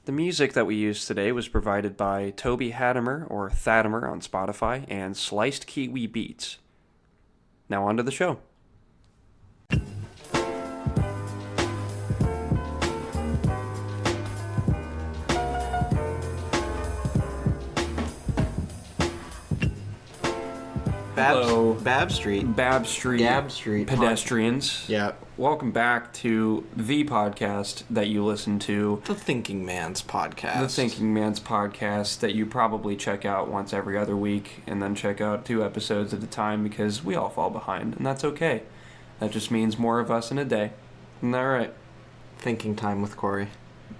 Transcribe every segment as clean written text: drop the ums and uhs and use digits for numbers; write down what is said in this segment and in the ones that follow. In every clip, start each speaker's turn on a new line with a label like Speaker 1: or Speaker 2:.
Speaker 1: The music that we used today was provided by Toby Hattemer, or Thattemer on Spotify, and Sliced Kiwi Beats. Now on to the show. Hello.
Speaker 2: Bab Street.
Speaker 1: Bab Street.
Speaker 2: Gab Street.
Speaker 1: Pedestrians.
Speaker 2: Yeah.
Speaker 1: Welcome back to the podcast that you listen to.
Speaker 2: The Thinking Man's Podcast.
Speaker 1: The Thinking Man's Podcast that you probably check out once every other week and then check out 2 episodes at a time because we all fall behind, and that's okay. That just means more of us in a day. Isn't that right?
Speaker 2: Thinking Time with Cory.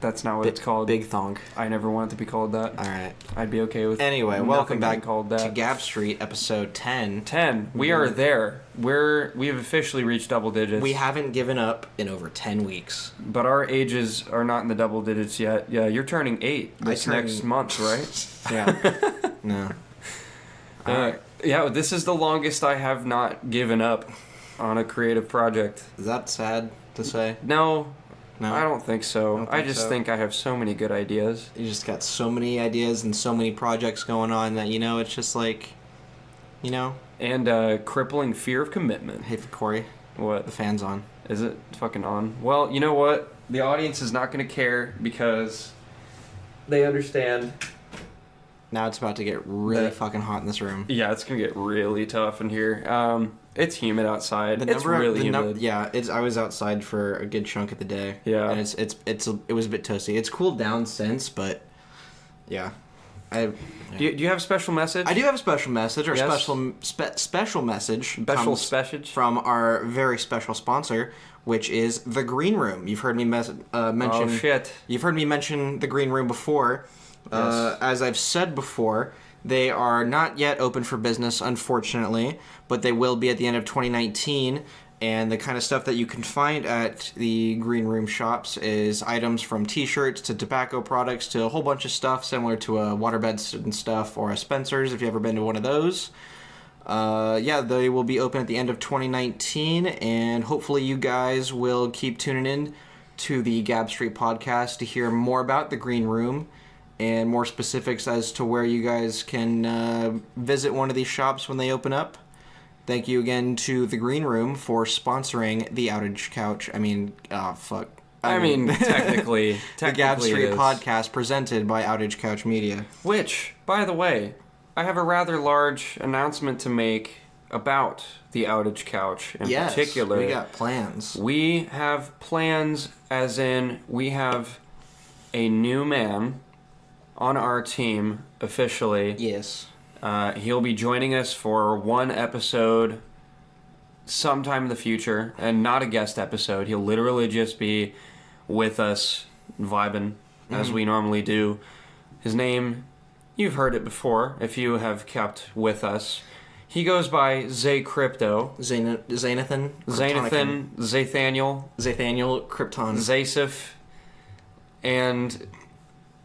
Speaker 1: That's not what it's called.
Speaker 2: Big Thonk.
Speaker 1: I never want it to be called that.
Speaker 2: All right.
Speaker 1: I'd be okay with
Speaker 2: Anyway, welcome back
Speaker 1: called that.
Speaker 2: to Gab Street, episode 10.
Speaker 1: 10. We are there. We have officially reached double digits.
Speaker 2: We haven't given up in over 10 weeks.
Speaker 1: But our ages are not in the double digits yet. Yeah, you're turning 8 this next month, right?
Speaker 2: Yeah. No.
Speaker 1: Yeah, this is the longest I have not given up on a creative project.
Speaker 2: Is that sad to say?
Speaker 1: No,
Speaker 2: No?
Speaker 1: I don't think so. I just think I have so many good ideas.
Speaker 2: You just got so many ideas and so many projects going on that, it's just like,
Speaker 1: And crippling fear of commitment.
Speaker 2: Hey, Cory.
Speaker 1: What?
Speaker 2: The fan's on.
Speaker 1: Is it fucking on? Well, you know what? The audience is not going to care because they understand.
Speaker 2: Now it's about to get really fucking hot in this room.
Speaker 1: Yeah, it's going to get really tough in here. It's humid outside. It's really humid.
Speaker 2: I was outside for a good chunk of the day.
Speaker 1: Yeah.
Speaker 2: And it was a bit toasty. It's cooled down since, but yeah.
Speaker 1: Do you have a special message?
Speaker 2: I do have a special message, or
Speaker 1: yes?
Speaker 2: special message.
Speaker 1: Special message
Speaker 2: from our very special sponsor, which is the Green Room. You've heard me mention.
Speaker 1: Oh shit!
Speaker 2: You've heard me mention the Green Room before.
Speaker 1: Yes.
Speaker 2: As I've said before, they are not yet open for business, unfortunately, but they will be at the end of 2019. And the kind of stuff that you can find at the Green Room shops is items from t-shirts to tobacco products to a whole bunch of stuff similar to a Waterbeds and stuff, or a Spencer's if you've ever been to one of those. They will be open at the end of 2019, and hopefully you guys will keep tuning in to the Gab Street podcast to hear more about the Green Room and more specifics as to where you guys can visit one of these shops when they open up. Thank you again to the Green Room for sponsoring the Outage Couch.
Speaker 1: Technically,
Speaker 2: the Gab Street podcast presented by Outage Couch Media.
Speaker 1: Which, by the way, I have a rather large announcement to make about the Outage Couch in particular.
Speaker 2: We got plans.
Speaker 1: We have plans, as in we have a new man on our team officially.
Speaker 2: Yes.
Speaker 1: He'll be joining us for one episode sometime in the future, and not a guest episode. He'll literally just be with us, vibing, as we normally do. His name, you've heard it before, if you have kept with us. He goes by Zay Crypto.
Speaker 2: Zathaniel.
Speaker 1: Zathaniel
Speaker 2: Krypton.
Speaker 1: Zaysif. And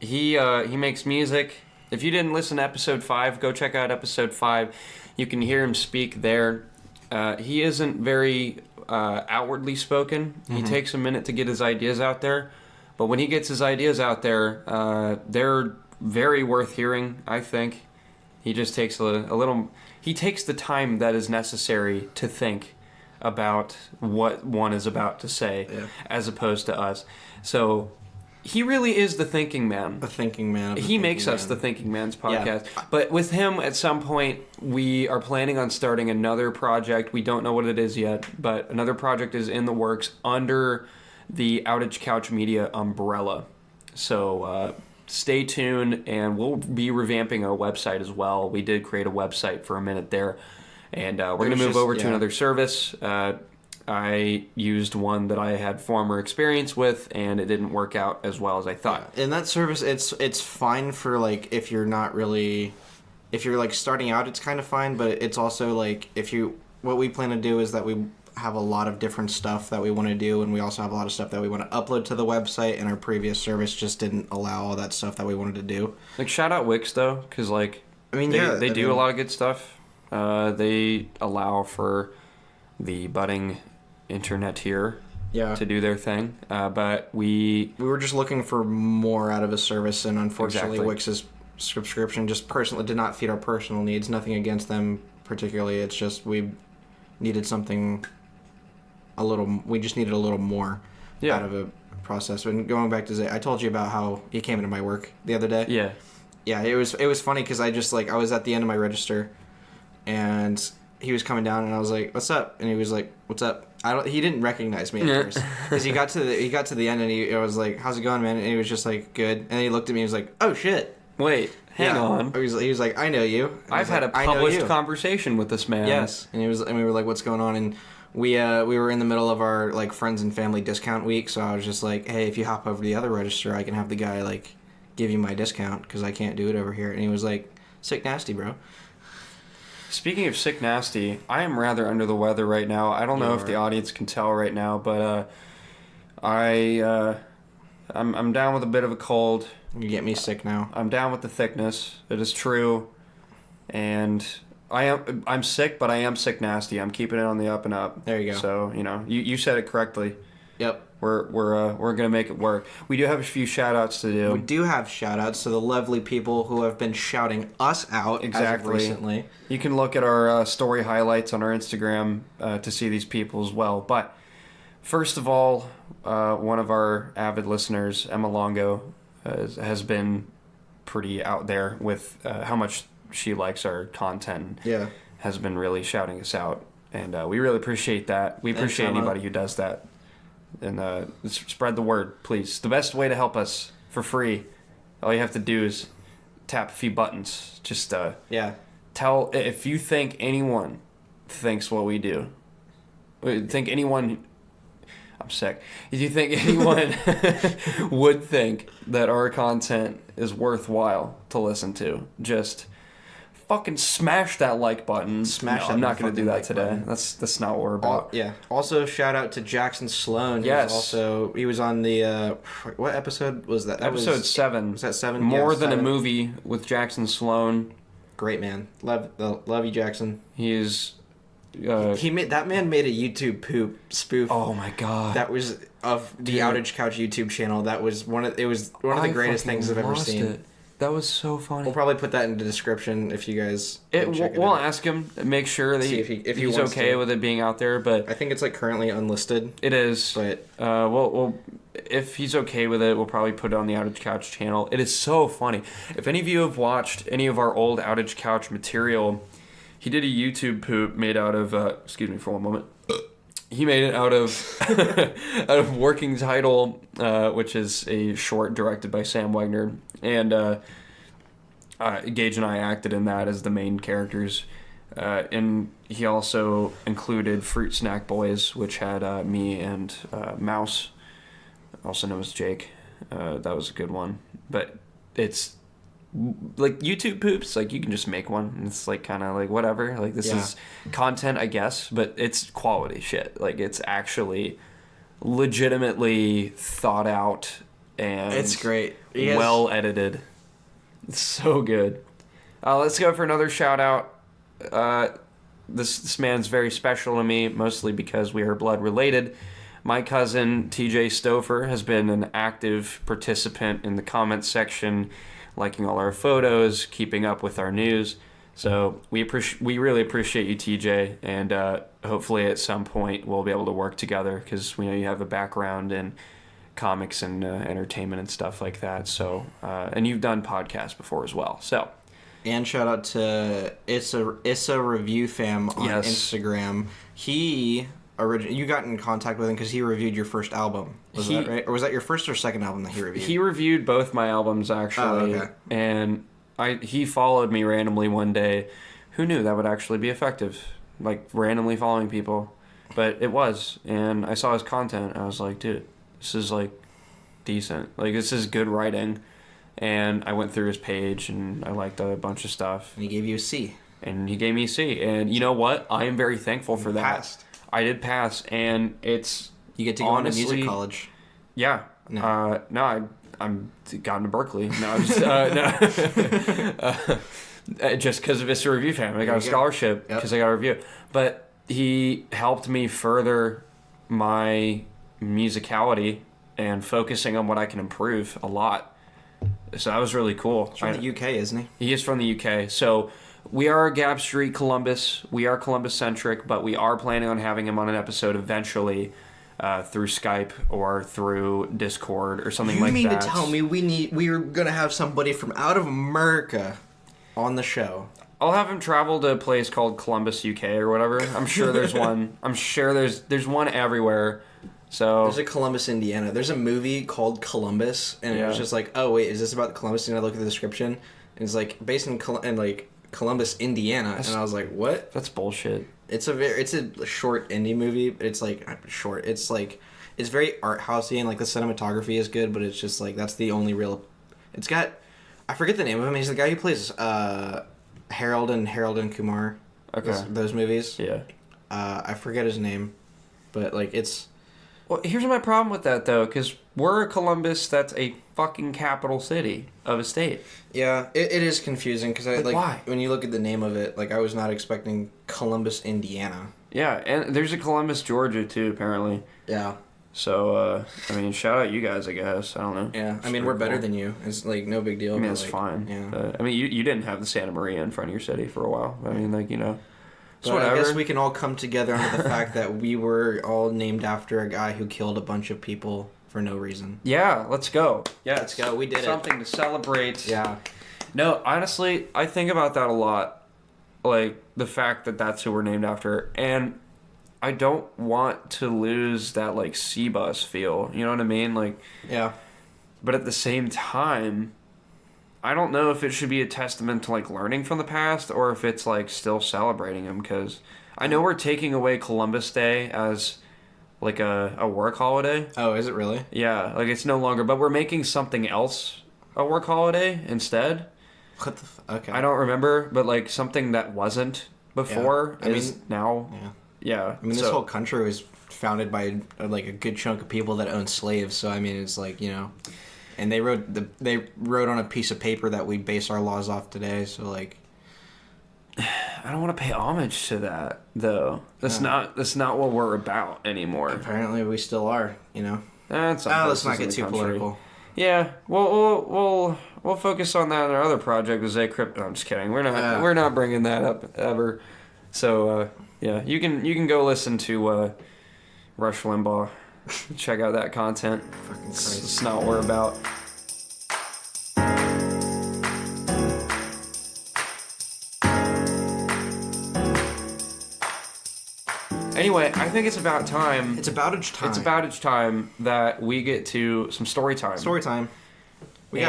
Speaker 1: he makes music. If you didn't listen to episode 5, go check out episode 5. You can hear him speak there. He isn't very outwardly spoken. He takes a minute to get his ideas out there. But when he gets his ideas out there, they're very worth hearing, I think. He just takes a little... He takes the time that is necessary to think about what one is about to say, as opposed to us. So... He really is the thinking man.
Speaker 2: The thinking man.
Speaker 1: He makes us the Thinking Man's podcast. Yeah. But with him, at some point, we are planning on starting another project. We don't know what it is yet, but another project is in the works under the Outage Couch Media umbrella. So stay tuned, and we'll be revamping our website as well. We did create a website for a minute there, and we're going to move over to another service. I used one that I had former experience with, and it didn't work out as well as I thought.
Speaker 2: In that service, it's fine for, like, if you're like starting out, it's kind of fine, but it's also like what we plan to do is that we have a lot of different stuff that we want to do, and we also have a lot of stuff that we want to upload to the website, and our previous service just didn't allow all that stuff that we wanted to do.
Speaker 1: Like, shout out Wix though, because they do a lot of good stuff. They allow for the budding internet here to do their thing. But we
Speaker 2: were just looking for more out of a service, and unfortunately Wix's subscription just personally did not feed our personal needs. Nothing against them particularly. It's just we needed something we just needed a little more out of a process. And going back to Zay, I told you about how he came into my work the other day. Yeah, it was funny because I just I was at the end of my register, and he was coming down, and I was like, "What's up?" And he was like, "What's up?" He didn't recognize me at first because he got to the end, and I was like, "How's it going, man?" And he was just like, "Good." And he looked at me, and he was like, "Oh shit."
Speaker 1: Wait, hang on.
Speaker 2: He was like, "I know you."
Speaker 1: I've had a published conversation with this man.
Speaker 2: Yes, and we were like, "What's going on?" And we were in the middle of our friends and family discount week, so I was just like, "Hey, if you hop over to the other register, I can have the guy give you my discount because I can't do it over here." And he was like, "Sick nasty, bro."
Speaker 1: Speaking of sick nasty, I am rather under the weather right now. I don't know if the audience can tell right now, but I'm down with a bit of a cold.
Speaker 2: You get me sick now.
Speaker 1: I'm down with the thickness. It is true, and I'm sick, but I am sick nasty. I'm keeping it on the up and up.
Speaker 2: There you go.
Speaker 1: So you said it correctly.
Speaker 2: Yep.
Speaker 1: We're gonna make it work. We do have a few shout outs to do.
Speaker 2: We do have shout outs to the lovely people who have been shouting us out as of recently.
Speaker 1: You can look at our story highlights on our Instagram to see these people as well. But first of all, one of our avid listeners, Emma Longo, has been pretty out there with how much she likes our content.
Speaker 2: Yeah.
Speaker 1: Has been really shouting us out, and we really appreciate that. We appreciate anybody who does that. And spread the word, please. The best way to help us for all you have to do is tap a few buttons. Just tell if you think anyone thinks what we do. Think anyone. I'm sick. If you think anyone would think that our content is worthwhile to listen to, just fucking smash that like button. I'm not going to do that today. Button. That's not what we're about.
Speaker 2: Also, shout out to Jackson Sloan.
Speaker 1: Yes.
Speaker 2: He was on the what episode was that?
Speaker 1: Episode 7.
Speaker 2: Was that 7?
Speaker 1: More than 7. A movie with Jackson Sloan.
Speaker 2: Great man. Love you, Jackson.
Speaker 1: He is.
Speaker 2: That man made a YouTube poop spoof.
Speaker 1: Oh my god.
Speaker 2: That was of the Outage Couch YouTube channel. That was one of the greatest things I've ever seen.
Speaker 1: That was so funny.
Speaker 2: We'll probably put that in the description if you guys check it
Speaker 1: we'll
Speaker 2: out.
Speaker 1: ask him, make sure that if he's okay with it being out there. But
Speaker 2: I think it's currently unlisted.
Speaker 1: It is.
Speaker 2: But
Speaker 1: we'll if he's okay with it, we'll probably put it on the Outage Couch channel. It is so funny. If any of you have watched any of our old Outage Couch material, he did a YouTube poop made out of excuse me for one moment. He made it out of Working Title, which is a short directed by Sam Wegner, and Gage and I acted in that as the main characters. And he also included Fruit Snack Boys, which had me and Mouse, also known as Jake. That was a good one. But it's YouTube poops, you can just make one, and it's kind of whatever, this is content, I guess, but it's quality shit. It's actually legitimately thought out, and
Speaker 2: it's great.
Speaker 1: Well edited. It's so good. Let's go for another shout out. This man's very special to me, mostly because we are blood related. My cousin TJ Stouffer has been an active participant in the comments section, liking all our photos, keeping up with our news. So we really appreciate you, TJ, and hopefully at some point we'll be able to work together because we know you have a background in comics and entertainment and stuff like that. So and you've done podcasts before as well. So.
Speaker 2: And shout out to It's a Review Fam on Instagram. You got in contact with him because he reviewed your first album. Was that right? Or was that your first or second album that he reviewed?
Speaker 1: He reviewed both my albums, actually.
Speaker 2: Oh, okay.
Speaker 1: And he followed me randomly one day. Who knew that would actually be effective? Randomly following people. But it was. And I saw his content, and I was like, dude, this is, decent. This is good writing. And I went through his page, and I liked a bunch of stuff.
Speaker 2: And he gave you a C.
Speaker 1: And he gave me a C. And you know what? I am very thankful for that.
Speaker 2: Passed.
Speaker 1: I did pass, and it's
Speaker 2: you get to go to music college.
Speaker 1: Yeah.
Speaker 2: No.
Speaker 1: I'm gone to Berkeley. No, I'm just just because of It's a Review Fam. I got a scholarship because I got a review. But he helped me further my musicality and focusing on what I can improve a lot. So that was really cool.
Speaker 2: He's from the UK, isn't he?
Speaker 1: He is from the UK. So we are Gap Street Columbus. We are Columbus-centric, but we are planning on having him on an episode eventually through Skype or through Discord or something like that.
Speaker 2: You mean to tell me we're going to have somebody from out of America on the show?
Speaker 1: I'll have him travel to a place called Columbus, UK or whatever. I'm sure there's one. I'm sure there's one everywhere. So
Speaker 2: there's a Columbus, Indiana. There's a movie called Columbus, and it was just like, oh wait, is this about Columbus? And I look at the description, and it's like based in Columbus, Indiana, and I was like, what?
Speaker 1: That's bullshit.
Speaker 2: It's a short indie movie, but it's like short. It's like it's very art housey, and like the cinematography is good, but it's just like that's the only real. It's got I forget the name of him. He's the guy who plays Harold and Kumar.
Speaker 1: Okay.
Speaker 2: Those movies.
Speaker 1: Yeah.
Speaker 2: I forget his name, but like it's.
Speaker 1: Well, here's my problem with that, though, because we're Columbus, that's a fucking capital city of a state.
Speaker 2: Yeah, it is confusing, because
Speaker 1: why?
Speaker 2: When you look at the name of it, like, I was not expecting Columbus, Indiana.
Speaker 1: Yeah, and there's a Columbus, Georgia, too, apparently.
Speaker 2: Yeah.
Speaker 1: So, I mean, shout out you guys, I guess. I don't know.
Speaker 2: Yeah, I mean, we're better than you. It's, like, no big deal.
Speaker 1: I mean, it's fine.
Speaker 2: Yeah.
Speaker 1: I mean, you didn't have the Santa Maria in front of your city for a while. I mean, like, you know.
Speaker 2: So I guess we can all come together under the fact that we were all named after a guy who killed a bunch of people for no reason.
Speaker 1: Yeah, let's go. Yeah,
Speaker 2: let's go. We did
Speaker 1: something to celebrate.
Speaker 2: Yeah.
Speaker 1: No, honestly, I think about that a lot. Like, the fact that that's who we're named after. And I don't want to lose that, like, C-Bus feel. You know what I mean? Like,
Speaker 2: yeah.
Speaker 1: But at the same time, I don't know if it should be a testament to, like, learning from the past or if it's, like, still celebrating them, because I know we're taking away Columbus Day as, like, a work holiday.
Speaker 2: Oh, is it really?
Speaker 1: Yeah, like, it's no longer, but we're making something else a work holiday instead.
Speaker 2: What the okay.
Speaker 1: I don't remember, but, like, something that wasn't before is now.
Speaker 2: Yeah.
Speaker 1: Yeah.
Speaker 2: I mean, this whole country was founded by, like, a good chunk of people that owned slaves, so, I mean, it's like, you know... And they wrote on a piece of paper that we base our laws off today. So like,
Speaker 1: I don't want to pay homage to that though. That's not what we're about anymore.
Speaker 2: Apparently, we still are. You know.
Speaker 1: Let's
Speaker 2: not get too political.
Speaker 1: Yeah, we'll focus on that in our other project, the Crypt. No, I'm just kidding. We're not bringing that up ever. So yeah, you can go listen to Rush Limbaugh. Check out that content.
Speaker 2: Fucking
Speaker 1: it's not what we're about. Anyway, I think it's about time.
Speaker 2: It's about
Speaker 1: time that we get to some story time.
Speaker 2: Story time.
Speaker 1: We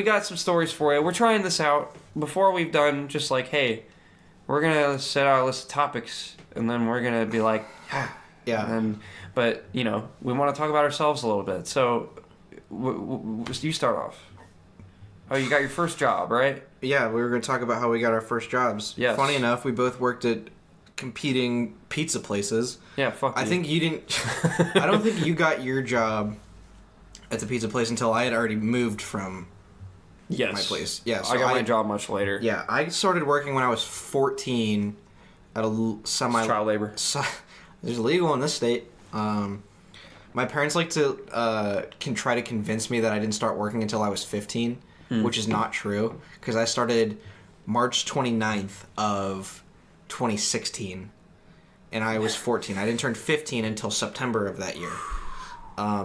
Speaker 1: got some stories for you. We're trying this out. Before we've done, just like, hey, we're gonna set out a list of topics, and then we're gonna be like,
Speaker 2: yeah.
Speaker 1: But, you know, we want to talk about ourselves a little bit. So, you start off. Oh, you got your first job, right?
Speaker 2: Yeah, we were going to talk about how we got our first jobs.
Speaker 1: Yes.
Speaker 2: Funny enough, we both worked at competing pizza places.
Speaker 1: Yeah, fuck you.
Speaker 2: I think you didn't... I don't think you got your job at the pizza place until I had already moved from my place. Yeah, so
Speaker 1: I got my job much later.
Speaker 2: Yeah, I started working when I was 14 at a semi...
Speaker 1: Child labor.
Speaker 2: It's illegal in this state. My parents like to can try to convince me that I didn't start working until I was 15, which is not true, because I started March 29th of 2016, and I was 14. I didn't turn 15 until September of that year.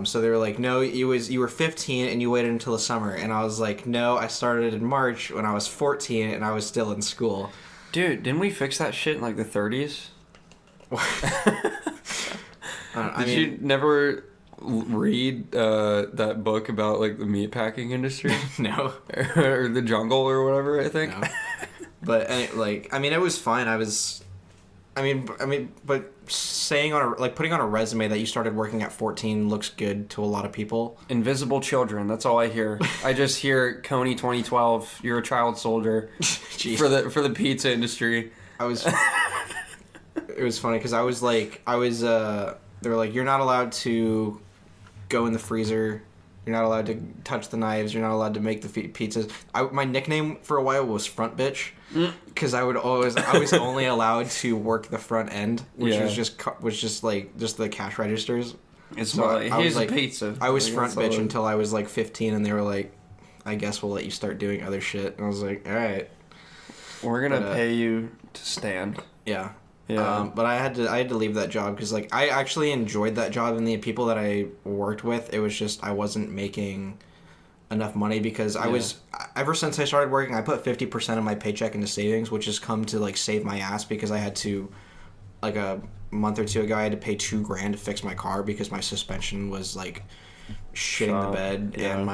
Speaker 2: So they were like, no, you were 15 and you waited until the summer. And I was like, no, I started in March when I was 14 and I was still in school.
Speaker 1: Dude, didn't we fix that shit in like the 30s? Did you never read that book about like the meatpacking industry?
Speaker 2: No.
Speaker 1: Or the jungle or whatever, I think.
Speaker 2: No. But it was fine. But saying putting on a resume that you started working at 14 looks good to a lot of people.
Speaker 1: Invisible children, that's all I hear. I just hear Coney 2012, you're a child soldier for the pizza industry.
Speaker 2: It was funny because they were like, you're not allowed to go in the freezer. You're not allowed to touch the knives. You're not allowed to make the pizzas. My nickname for a while was Front Bitch, because I was only allowed to work the front end, which was just the cash registers.
Speaker 1: It's
Speaker 2: So
Speaker 1: like, here's a pizza.
Speaker 2: I was front bitch until I was like 15, and they were like, I guess we'll let you start doing other shit. And I was like, all right.
Speaker 1: We're gonna pay you to stand.
Speaker 2: Yeah.
Speaker 1: Yeah.
Speaker 2: But I had to leave that job because like I actually enjoyed that job, and the people that I worked with, it was just I wasn't making enough money because I was ever since I started working, I put 50% of my paycheck into savings, which has come to like save my ass because I had to, like a month or two ago, I had to pay $2,000 to fix my car because my suspension was like shitting the bed, and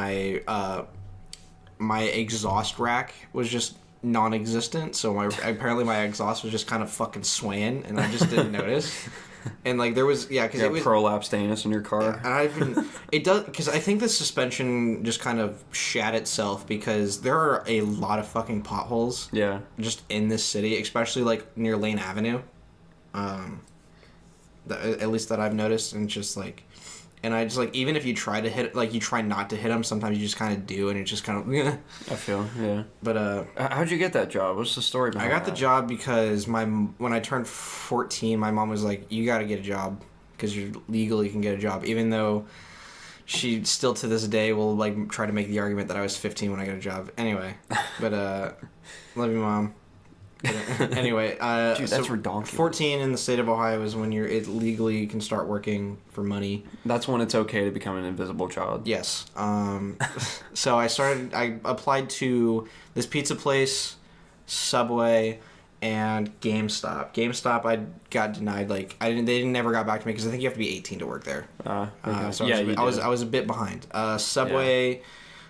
Speaker 2: my exhaust rack was just non-existent, so apparently my exhaust was just kind of fucking swaying, and I just didn't notice. And like there was because it was
Speaker 1: prolapsed anus in your car.
Speaker 2: And it does, because I think the suspension just kind of shat itself because there are a lot of fucking potholes.
Speaker 1: Yeah.
Speaker 2: Just in this city, especially like near Lane Avenue. At least that I've noticed, and just like. And I just, like, even if you try to hit, like, you try not to hit them, sometimes you just kind of do, and it's just kind of,
Speaker 1: I feel, yeah.
Speaker 2: But,
Speaker 1: how'd you get that job? What's the story behind
Speaker 2: I got the job because when I turned 14, my mom was like, you gotta get a job, because you legally can get a job, even though she still to this day will, like, try to make the argument that I was 15 when I got a job. Anyway, but, love you, Mom. Anyway,
Speaker 1: dude, that's redonkulous.
Speaker 2: 14 in the state of Ohio is when it legally can start working for money.
Speaker 1: That's when it's okay to become an invisible child.
Speaker 2: Yes. So I applied to this pizza place, Subway, and GameStop. GameStop, I got denied. Like they never got back to me because I think you have to be 18 to work there.
Speaker 1: Okay.
Speaker 2: So
Speaker 1: yeah,
Speaker 2: I was a bit behind. Subway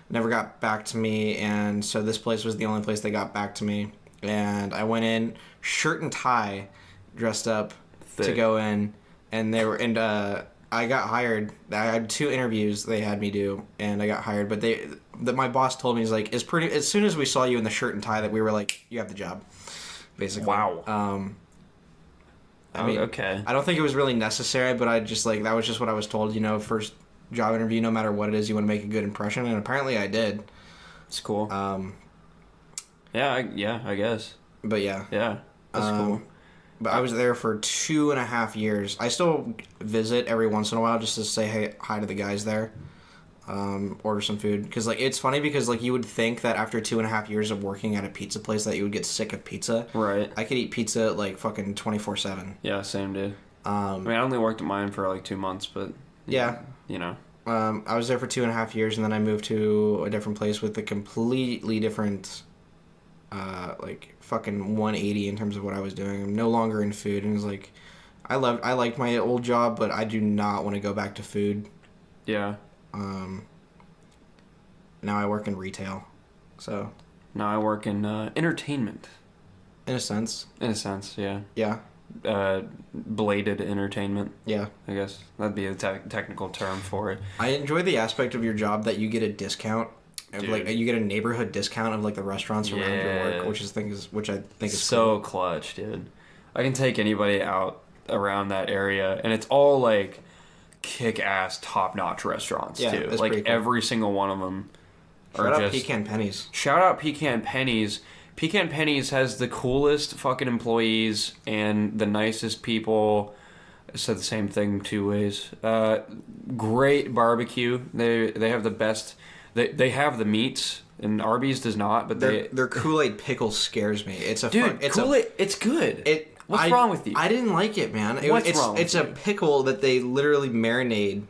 Speaker 2: never got back to me, and so this place was the only place they got back to me. And I went in, shirt and tie, dressed up to go in, and I got hired. I had 2 interviews they had me do, and I got hired. But my boss told me, he's like, as soon as we saw you in the shirt and tie, that we were like, you have the job, basically.
Speaker 1: Wow.
Speaker 2: I mean,
Speaker 1: okay.
Speaker 2: I don't think it was really necessary, but I just like that was just what I was told. First job interview, no matter what it is, you want to make a good impression, and apparently I did.
Speaker 1: It's cool. Yeah, I guess.
Speaker 2: But yeah.
Speaker 1: Yeah, that's cool.
Speaker 2: But I was there for 2.5 years. I still visit every once in a while just to say hi to the guys there. Order some food. Because, like, it's funny because, like, you would think that after 2.5 years of working at a pizza place that you would get sick of pizza.
Speaker 1: Right.
Speaker 2: I could eat pizza, like, fucking 24/7.
Speaker 1: Yeah, same, dude. I mean, I only worked at mine for, like, 2 months, but...
Speaker 2: Yeah.
Speaker 1: I
Speaker 2: was there for 2.5 years, and then I moved to a different place with a completely different... like fucking 180 in terms of what I was doing. I'm no longer in food, and it's like I liked my old job, but I do not want to go back to food.
Speaker 1: Yeah.
Speaker 2: Now I work in retail, so.
Speaker 1: Now I work in entertainment.
Speaker 2: In a sense.
Speaker 1: Yeah.
Speaker 2: Yeah.
Speaker 1: Bladed entertainment.
Speaker 2: Yeah.
Speaker 1: I guess that'd be a technical term for it.
Speaker 2: I enjoy the aspect of your job that you get a discount.
Speaker 1: Dude.
Speaker 2: Like you get a neighborhood discount of like the restaurants around your work, which I think is
Speaker 1: so
Speaker 2: cool.
Speaker 1: clutch, dude. I can take anybody out around that area, and it's all like kick-ass, top-notch restaurants too. Like cool. Every single one of them.
Speaker 2: Shout out Pecan Pennies.
Speaker 1: Shout out Pecan Pennies. Pecan Pennies has the coolest fucking employees and the nicest people. I said the same thing 2 ways. Great barbecue. They have the best. They have the meats, and Arby's does not. But
Speaker 2: their Kool-Aid pickle scares me. It's a
Speaker 1: Kool-Aid. It's good. What's wrong with you?
Speaker 2: I didn't like it, man.
Speaker 1: What's wrong?
Speaker 2: It's a pickle that they literally marinate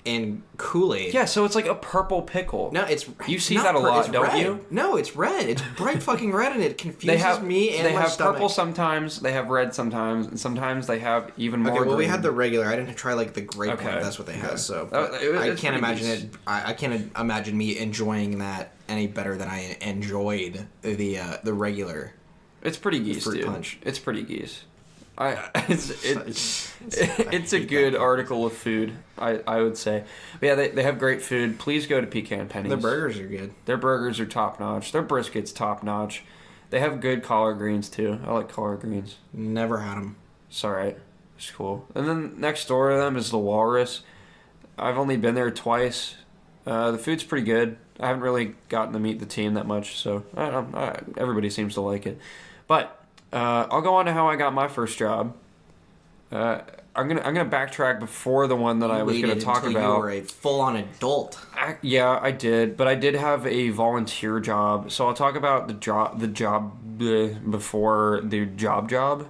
Speaker 2: in Kool-Aid.
Speaker 1: Yeah, so it's like a purple pickle.
Speaker 2: No, you
Speaker 1: see that a lot, don't
Speaker 2: red.
Speaker 1: you?
Speaker 2: No, it's red. It's bright fucking red, and it confuses me and my stomach.
Speaker 1: They have purple sometimes, they have red sometimes, and sometimes they have even more green.
Speaker 2: Well, we had the regular. I didn't try like the grape one. That's what they had. So I can't imagine it. I can't imagine me enjoying that any better than I enjoyed the regular.
Speaker 1: It's pretty geese,
Speaker 2: fruit
Speaker 1: dude.
Speaker 2: Punch.
Speaker 1: It's pretty geese. It's a good article of food, I would say. But yeah, they have great food. Please go to Pecan Pennies.
Speaker 2: Their burgers are good.
Speaker 1: Their burgers are top notch. Their brisket's top notch. They have good collard greens too. I like collard greens.
Speaker 2: Never had them.
Speaker 1: It's alright. It's cool. And then next door to them is the Walrus. I've only been there twice. The food's pretty good. I haven't really gotten to meet the team that much, so everybody seems to like it. But I'll go on to how I got my first job. I'm gonna backtrack before the one that I was gonna talk about.
Speaker 2: You were a full-on adult.
Speaker 1: Yeah, I did, but I did have a volunteer job. So I'll talk about the job before the job. I've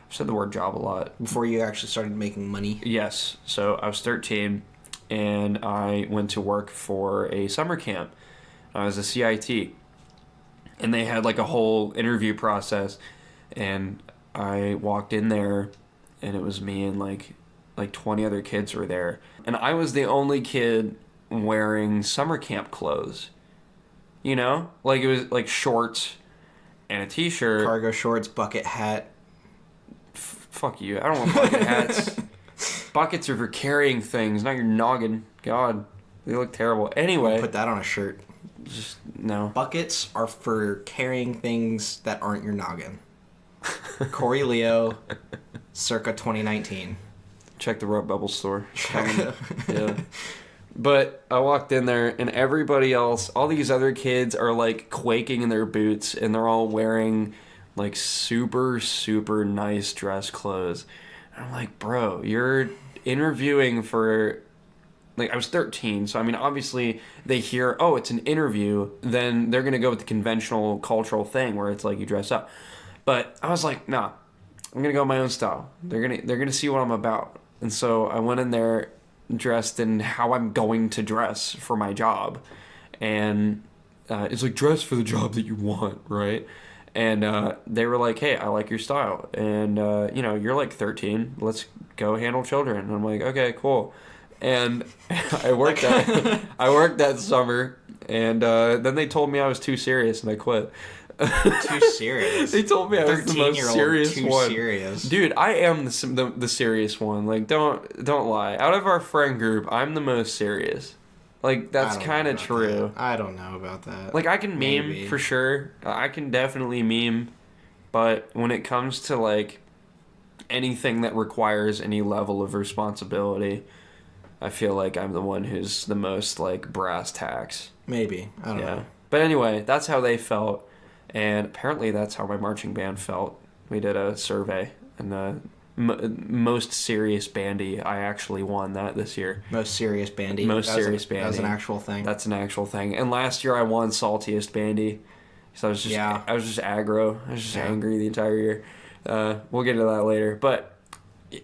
Speaker 1: said the word job a lot.
Speaker 2: Before you actually started making money.
Speaker 1: Yes. So I was 13, and I went to work for a summer camp. I was a CIT, and they had like a whole interview process, and I walked in there, and it was me and like 20 other kids were there, and I was the only kid wearing summer camp clothes. You know, like it was like shorts and a t-shirt,
Speaker 2: cargo shorts, bucket hat.
Speaker 1: Fuck you! I don't want bucket hats. Buckets are for carrying things, not your noggin. God, they look terrible. Anyway,
Speaker 2: put that on a shirt.
Speaker 1: Just no.
Speaker 2: Buckets are for carrying things that aren't your noggin. Cory Leo, circa 2019.
Speaker 1: Check the Rub Bubble store. Yeah. But I walked in there, and everybody else, all these other kids are like quaking in their boots, and they're all wearing like super, super nice dress clothes. And I'm like, bro, you're interviewing for... Like, I was 13, so I mean, obviously they hear, oh, it's an interview, then they're gonna go with the conventional cultural thing where it's like you dress up. But I was like, nah, I'm gonna go my own style. They're gonna see what I'm about. And so I went in there dressed in how I'm going to dress for my job. And it's like, dress for the job that you want, right? And they were like, hey, I like your style. And, you're like 13. Let's go handle children. And I'm like, okay, cool. And I worked that summer. And then they told me I was too serious, and I quit.
Speaker 2: Too serious?
Speaker 1: They told me I was the most serious one.
Speaker 2: Serious.
Speaker 1: Dude, I am the serious one. Like, don't lie. Out of our friend group, I'm the most serious. Like, that's kind of true.
Speaker 2: That. I don't know about that.
Speaker 1: Like, I can meme for sure. I can definitely meme. But when it comes to, like, anything that requires any level of responsibility, I feel like I'm the one who's the most, like, brass tacks.
Speaker 2: Maybe. I don't know.
Speaker 1: But anyway, that's how they felt. And apparently that's how my marching band felt. We did a survey, and the most serious bandy, I actually won that this year.
Speaker 2: Most serious bandy?
Speaker 1: Bandy.
Speaker 2: That was an actual thing?
Speaker 1: That's an actual thing. And last year I won saltiest bandy. So I was just aggro. I was just angry the entire year. We'll get into that later. But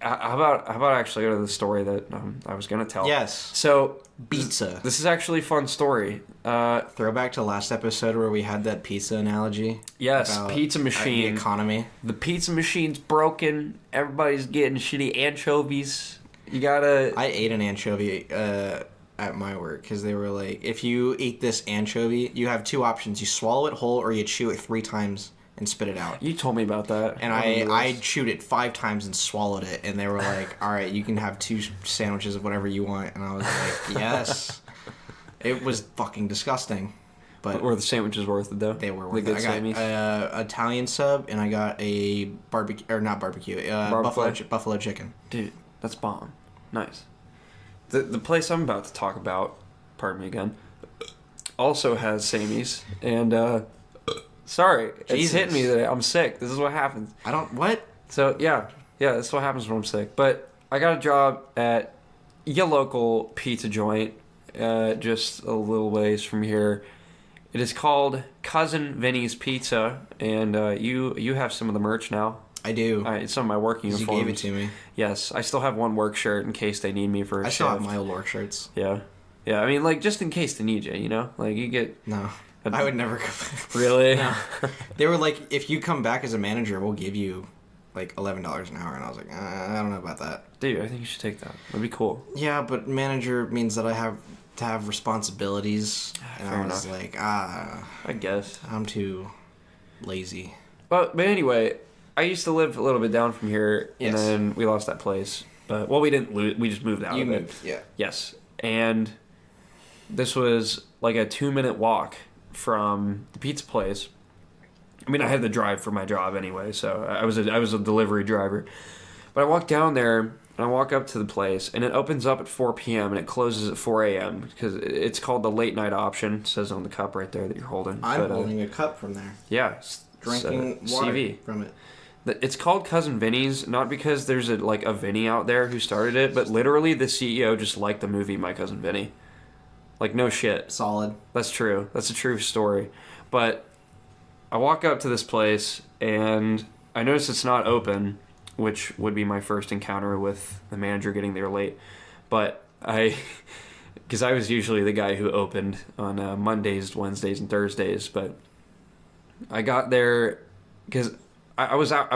Speaker 1: how about actually go to the story that I was going to tell?
Speaker 2: Yes.
Speaker 1: So...
Speaker 2: Pizza.
Speaker 1: This is actually a fun story.
Speaker 2: Throwback to last episode where we had that pizza analogy.
Speaker 1: Yes, pizza machine.
Speaker 2: The economy.
Speaker 1: The pizza machine's broken. Everybody's getting shitty anchovies. You gotta...
Speaker 2: I ate an anchovy at my work because they were like, if you eat this anchovy, you have two options. You swallow it whole or you chew it 3 times and spit it out.
Speaker 1: You told me about that.
Speaker 2: And I chewed it 5 times and swallowed it, and they were like, all right, you can have 2 sandwiches of whatever you want. And I was like, yes. It was fucking disgusting. But
Speaker 1: were the sandwiches worth it, though?
Speaker 2: They were worth it. I got Italian sub, and I got a buffalo chicken.
Speaker 1: Dude, that's bomb. Nice. The place I'm about to talk about, pardon me again, also has Sammy's, and... Sorry, it's hitting me today. I'm sick. This is what happens.
Speaker 2: What?
Speaker 1: So, yeah, that's what happens when I'm sick. But I got a job at your local pizza joint, just a little ways from here. It is called Cousin Vinny's Pizza, and you have some of the merch now.
Speaker 2: I do.
Speaker 1: It's some of my work uniforms.
Speaker 2: You gave it to me.
Speaker 1: Yes, I still have one work shirt in case they need me for a shift.
Speaker 2: I still have my old work shirts.
Speaker 1: Yeah. I mean, like, just in case they need you, you know? Like, you get...
Speaker 2: No. I would never come back.
Speaker 1: Really?
Speaker 2: No. They were like, if you come back as a manager, we'll give you like $11 an hour. And I was like, I don't know about that.
Speaker 1: Dude, I think you should take that. That'd be cool.
Speaker 2: Yeah, but manager means that I have to have responsibilities. And
Speaker 1: Fair
Speaker 2: I was
Speaker 1: enough.
Speaker 2: like,
Speaker 1: I guess.
Speaker 2: I'm too lazy.
Speaker 1: But anyway, I used to live a little bit down from here,
Speaker 2: Yes.
Speaker 1: and then we lost that place. But, well, we didn't lose. We just moved out of it.
Speaker 2: Moved, yeah.
Speaker 1: Yes. And this was like a 2-minute walk from the pizza place. I mean, I had to drive for my job anyway, so I was a delivery driver. But I walk down there, and I walk up to the place, and it opens up at 4 p.m., and it closes at 4 a.m., because it's called the late night option. It says on the cup right there that you're holding.
Speaker 2: I'm holding a cup from there.
Speaker 1: Yeah.
Speaker 2: Drinking water
Speaker 1: CV.
Speaker 2: from it.
Speaker 1: It's called Cousin Vinny's, not because there's a Vinny out there who started it, but literally the CEO just liked the movie My Cousin Vinny. Like, no shit.
Speaker 2: Solid.
Speaker 1: That's true. That's a true story. But I walk up to this place, and I notice it's not open, which would be my first encounter with the manager getting there late. But because I was usually the guy who opened on Mondays, Wednesdays, and Thursdays, but I got there because I was out.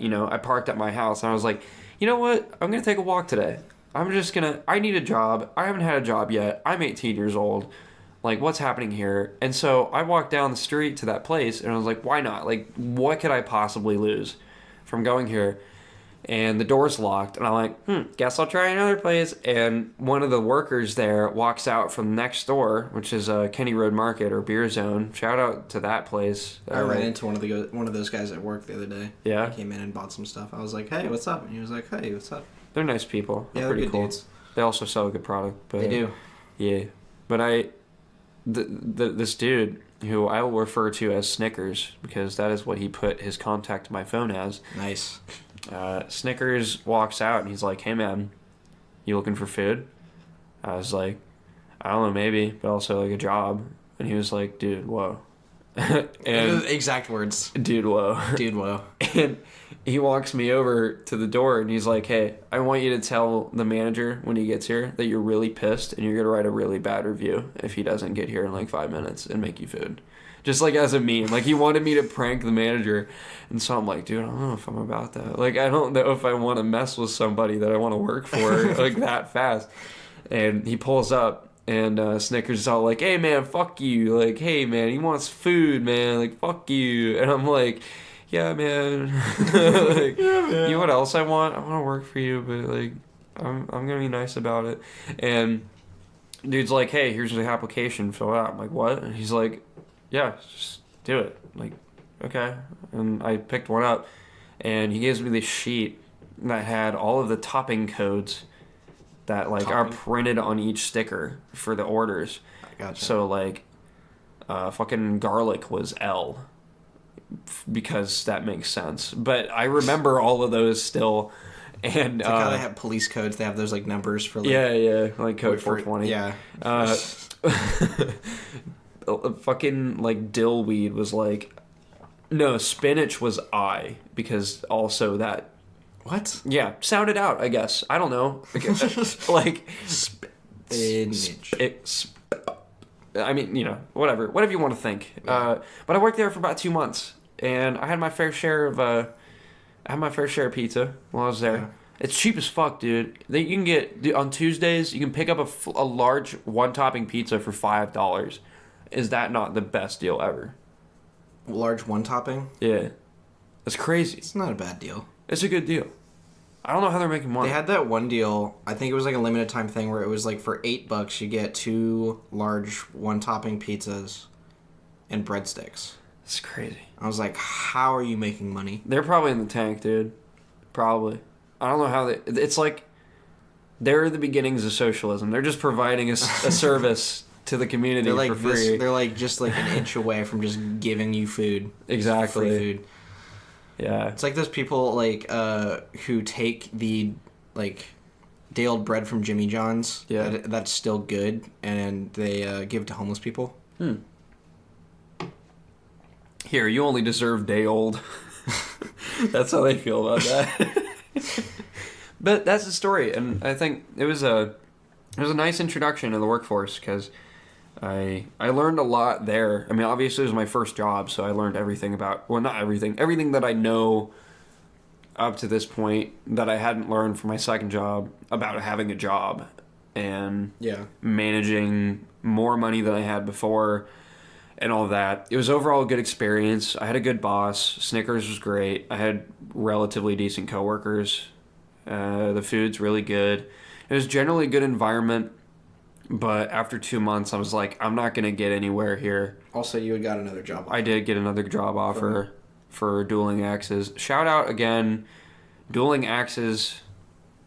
Speaker 1: I parked at my house, and I was like, you know what? I'm going to take a walk today. I need a job. I haven't had a job yet. I'm 18 years old. Like, what's happening here? And so I walked down the street to that place, and I was like, why not? Like, what could I possibly lose from going here? And the door's locked, and I'm like, guess I'll try another place. And one of the workers there walks out from next door, which is Kenny Road Market or Beer Zone. Shout out to that place.
Speaker 2: I ran into one of those guys at work the other day.
Speaker 1: Yeah?
Speaker 2: He came in and bought some stuff. I was like, hey, what's up? And he was like, hey, what's up?
Speaker 1: They're nice people.
Speaker 2: Yeah,
Speaker 1: they're
Speaker 2: pretty
Speaker 1: cool.
Speaker 2: Dudes.
Speaker 1: They also sell a good product. But,
Speaker 2: they do.
Speaker 1: Yeah. But this dude, who I will refer to as Snickers, because that is what he put his contact to my phone as.
Speaker 2: Nice.
Speaker 1: Snickers walks out, and he's like, hey, man, you looking for food? I was like, I don't know, maybe, but also, like, a job. And he was like, dude, whoa. And
Speaker 2: exact words.
Speaker 1: Dude, whoa.
Speaker 2: Dude, whoa.
Speaker 1: And he walks me over to the door, and he's like, hey, I want you to tell the manager when he gets here that you're really pissed, and you're going to write a really bad review if he doesn't get here in, like, 5 minutes and make you food. Just, like, as a meme. Like, he wanted me to prank the manager. And so I'm like, dude, I don't know if I'm about that. Like, I don't know if I want to mess with somebody that I want to work for, like, that fast. And he pulls up, and Snickers is all like, hey, man, fuck you. Like, hey, man, he wants food, man. Like, fuck you. And I'm like, yeah, man. Like, yeah, man. You know what else I want? I want to work for you, but, like, I'm going to be nice about it. And dude's like, hey, here's the application. Fill it out. I'm like, what? And he's like, yeah, just do it. Like, okay. And I picked one up, and he gives me this sheet that had all of the topping codes that, like, are printed on each sticker for the orders.
Speaker 2: I gotcha.
Speaker 1: So, like, fucking garlic was L, because that makes sense. But I remember all of those still. And
Speaker 2: it's like how they have police codes. They have those, like, numbers for, like...
Speaker 1: Yeah, like code 420.
Speaker 2: Yeah.
Speaker 1: Fucking, like, dill weed was like... No, spinach was I, because also that...
Speaker 2: What?
Speaker 1: Yeah, sound it out, I guess. I don't know. Like...
Speaker 2: Spinach.
Speaker 1: I mean, you know, whatever you want to think. Yeah. But I worked there for about 2 months, and I had my fair share of pizza while I was there. Yeah. It's cheap as fuck, dude. You can get on Tuesdays. You can pick up a large one-topping pizza for $5. Is that not the best deal ever?
Speaker 2: Large one-topping?
Speaker 1: Yeah, that's crazy.
Speaker 2: It's not a bad deal.
Speaker 1: It's a good deal. I don't know how they're making money.
Speaker 2: They had that one deal. I think it was like a limited time thing where it was like for $8 you get 2 large one-topping pizzas and breadsticks.
Speaker 1: It's crazy.
Speaker 2: I was like, how are you making money?
Speaker 1: They're probably in the tank, dude. Probably. I don't know how they... It's like they're the beginnings of socialism. They're just providing a service to the community
Speaker 2: like
Speaker 1: for free.
Speaker 2: They're like just like an inch away from just giving you food.
Speaker 1: Exactly.
Speaker 2: Free food.
Speaker 1: Yeah.
Speaker 2: It's like those people like who take the like day-old bread from Jimmy John's that's still good and they give it to homeless people.
Speaker 1: Here, you only deserve day-old. That's how they feel about that. But that's the story, and I think it was a nice introduction to the workforce because I learned a lot there. I mean, obviously it was my first job, so I learned everything about, well, not everything that I know up to this point that I hadn't learned from my second job about having a job and managing more money than I had before and all that. It was overall a good experience. I had a good boss. Snickers was great. I had relatively decent coworkers. The food's really good. It was generally a good environment. But after 2 months, I was like, I'm not going to get anywhere here.
Speaker 2: Also, you had got another job offer.
Speaker 1: I did get another job offer for Dueling Axes. Shout out again, Dueling Axes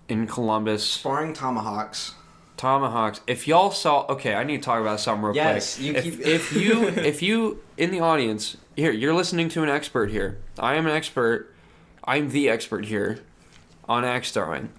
Speaker 1: in Columbus.
Speaker 2: Sparring Tomahawks.
Speaker 1: If y'all saw... Okay, I need to talk about something real quick.
Speaker 2: Yes,
Speaker 1: if you, in the audience... Here, you're listening to an expert here. I am an expert. I'm the expert here on axe throwing.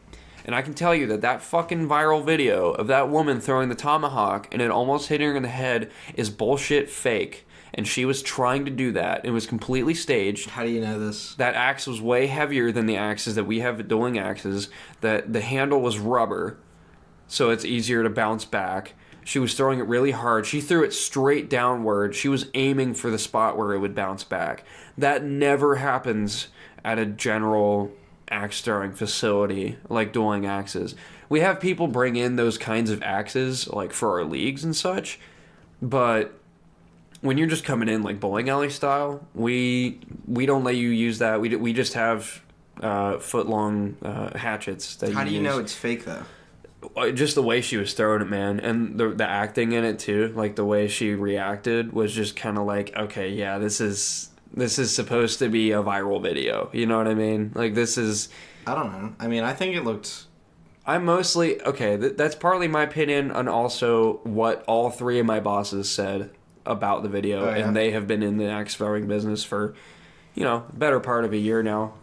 Speaker 1: And I can tell you that fucking viral video of that woman throwing the tomahawk and it almost hitting her in the head is bullshit fake. And she was trying to do that. It was completely staged.
Speaker 2: How do you know this?
Speaker 1: That axe was way heavier than the axes that we have at dueling axes. The handle was rubber, so it's easier to bounce back. She was throwing it really hard. She threw it straight downward. She was aiming for the spot where it would bounce back. That never happens at a general axe throwing facility like dueling axes. We have people bring in those kinds of axes like for our leagues and such, but when you're just coming in like bowling alley style, we don't let you use that. We just have foot-long hatchets that
Speaker 2: How do you
Speaker 1: use.
Speaker 2: know it's fake, though?
Speaker 1: Just the way she was throwing it, man. And the acting in it, too. Like, the way she reacted was just kind of like, okay, yeah, this is supposed to be a viral video. You know what I mean? Like, this is...
Speaker 2: I don't know. I mean, I think it looked...
Speaker 1: I'm mostly... Okay, that's partly my opinion on also what all three of my bosses said about the video.
Speaker 2: Oh, yeah?
Speaker 1: And they have been in the axe throwing business for, better part of a year now.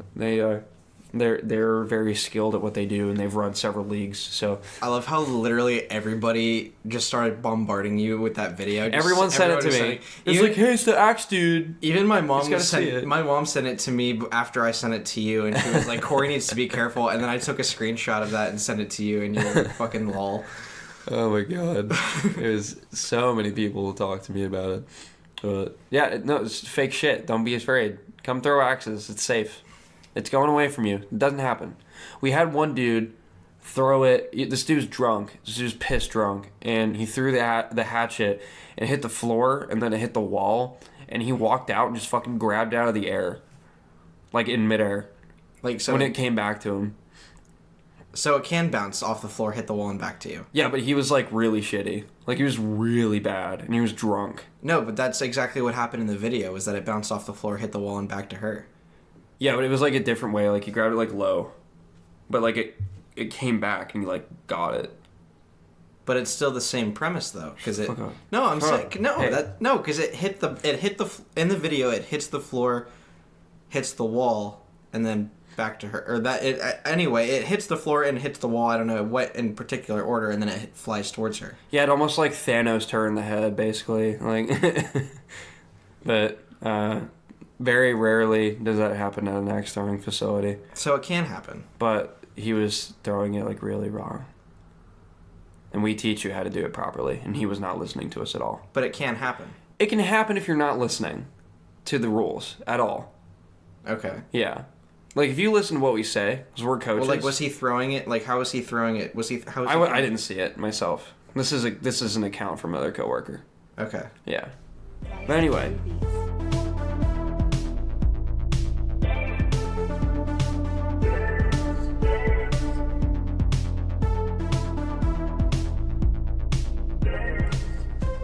Speaker 1: They're very skilled at what they do, and they've run several leagues. So
Speaker 2: I love how literally everybody just started bombarding you with that video.
Speaker 1: Everyone sent it to me. It's like, hey, it's the axe dude.
Speaker 2: Even my mom
Speaker 1: see it.
Speaker 2: My mom sent it to me after I sent it to you, and she was like, "Cory needs to be careful." And then I took a screenshot of that and sent it to you, and you're like, "Fucking lol."
Speaker 1: Oh my god, there's so many people who talk to me about it. But yeah, no, it's fake shit. Don't be afraid. Come throw axes. It's safe. It's going away from you. It doesn't happen. We had one dude throw it. This dude's drunk. This dude's pissed drunk. And he threw the hatchet and it hit the floor and then it hit the wall. And he walked out and just fucking grabbed out of the air. Like in midair.
Speaker 2: Like so
Speaker 1: when it came back to him.
Speaker 2: So it can bounce off the floor, hit the wall, and back to you.
Speaker 1: Yeah, but he was like really shitty. Like he was really bad and he was drunk.
Speaker 2: No, but that's exactly what happened in the video, was that it bounced off the floor, hit the wall, and back to her.
Speaker 1: Yeah, but it was like a different way. Like he grabbed it like low, but like it came back and he like got it.
Speaker 2: But it's still the same premise though, because it.
Speaker 1: Fuck
Speaker 2: No, I'm saying no.
Speaker 1: Hey.
Speaker 2: Because it hit the in the video. It hits the floor, hits the wall, and then back to her. Or that it anyway. It hits the floor and hits the wall. I don't know what in particular order, and then it flies towards her.
Speaker 1: Yeah, it almost like Thanos her in the head, basically. Like, but. Very rarely does that happen at an axe throwing facility.
Speaker 2: So it can happen.
Speaker 1: But he was throwing it like really wrong. And we teach you how to do it properly, and he was not listening to us at all.
Speaker 2: But it can happen.
Speaker 1: It can happen if you're not listening to the rules at all.
Speaker 2: Okay.
Speaker 1: Yeah. Like if you listen to what we say, because we're coaches.
Speaker 2: Well, like was he throwing it? Like how was he throwing it?
Speaker 1: I didn't see it myself. This is an account from another coworker.
Speaker 2: Okay.
Speaker 1: Yeah. But anyway.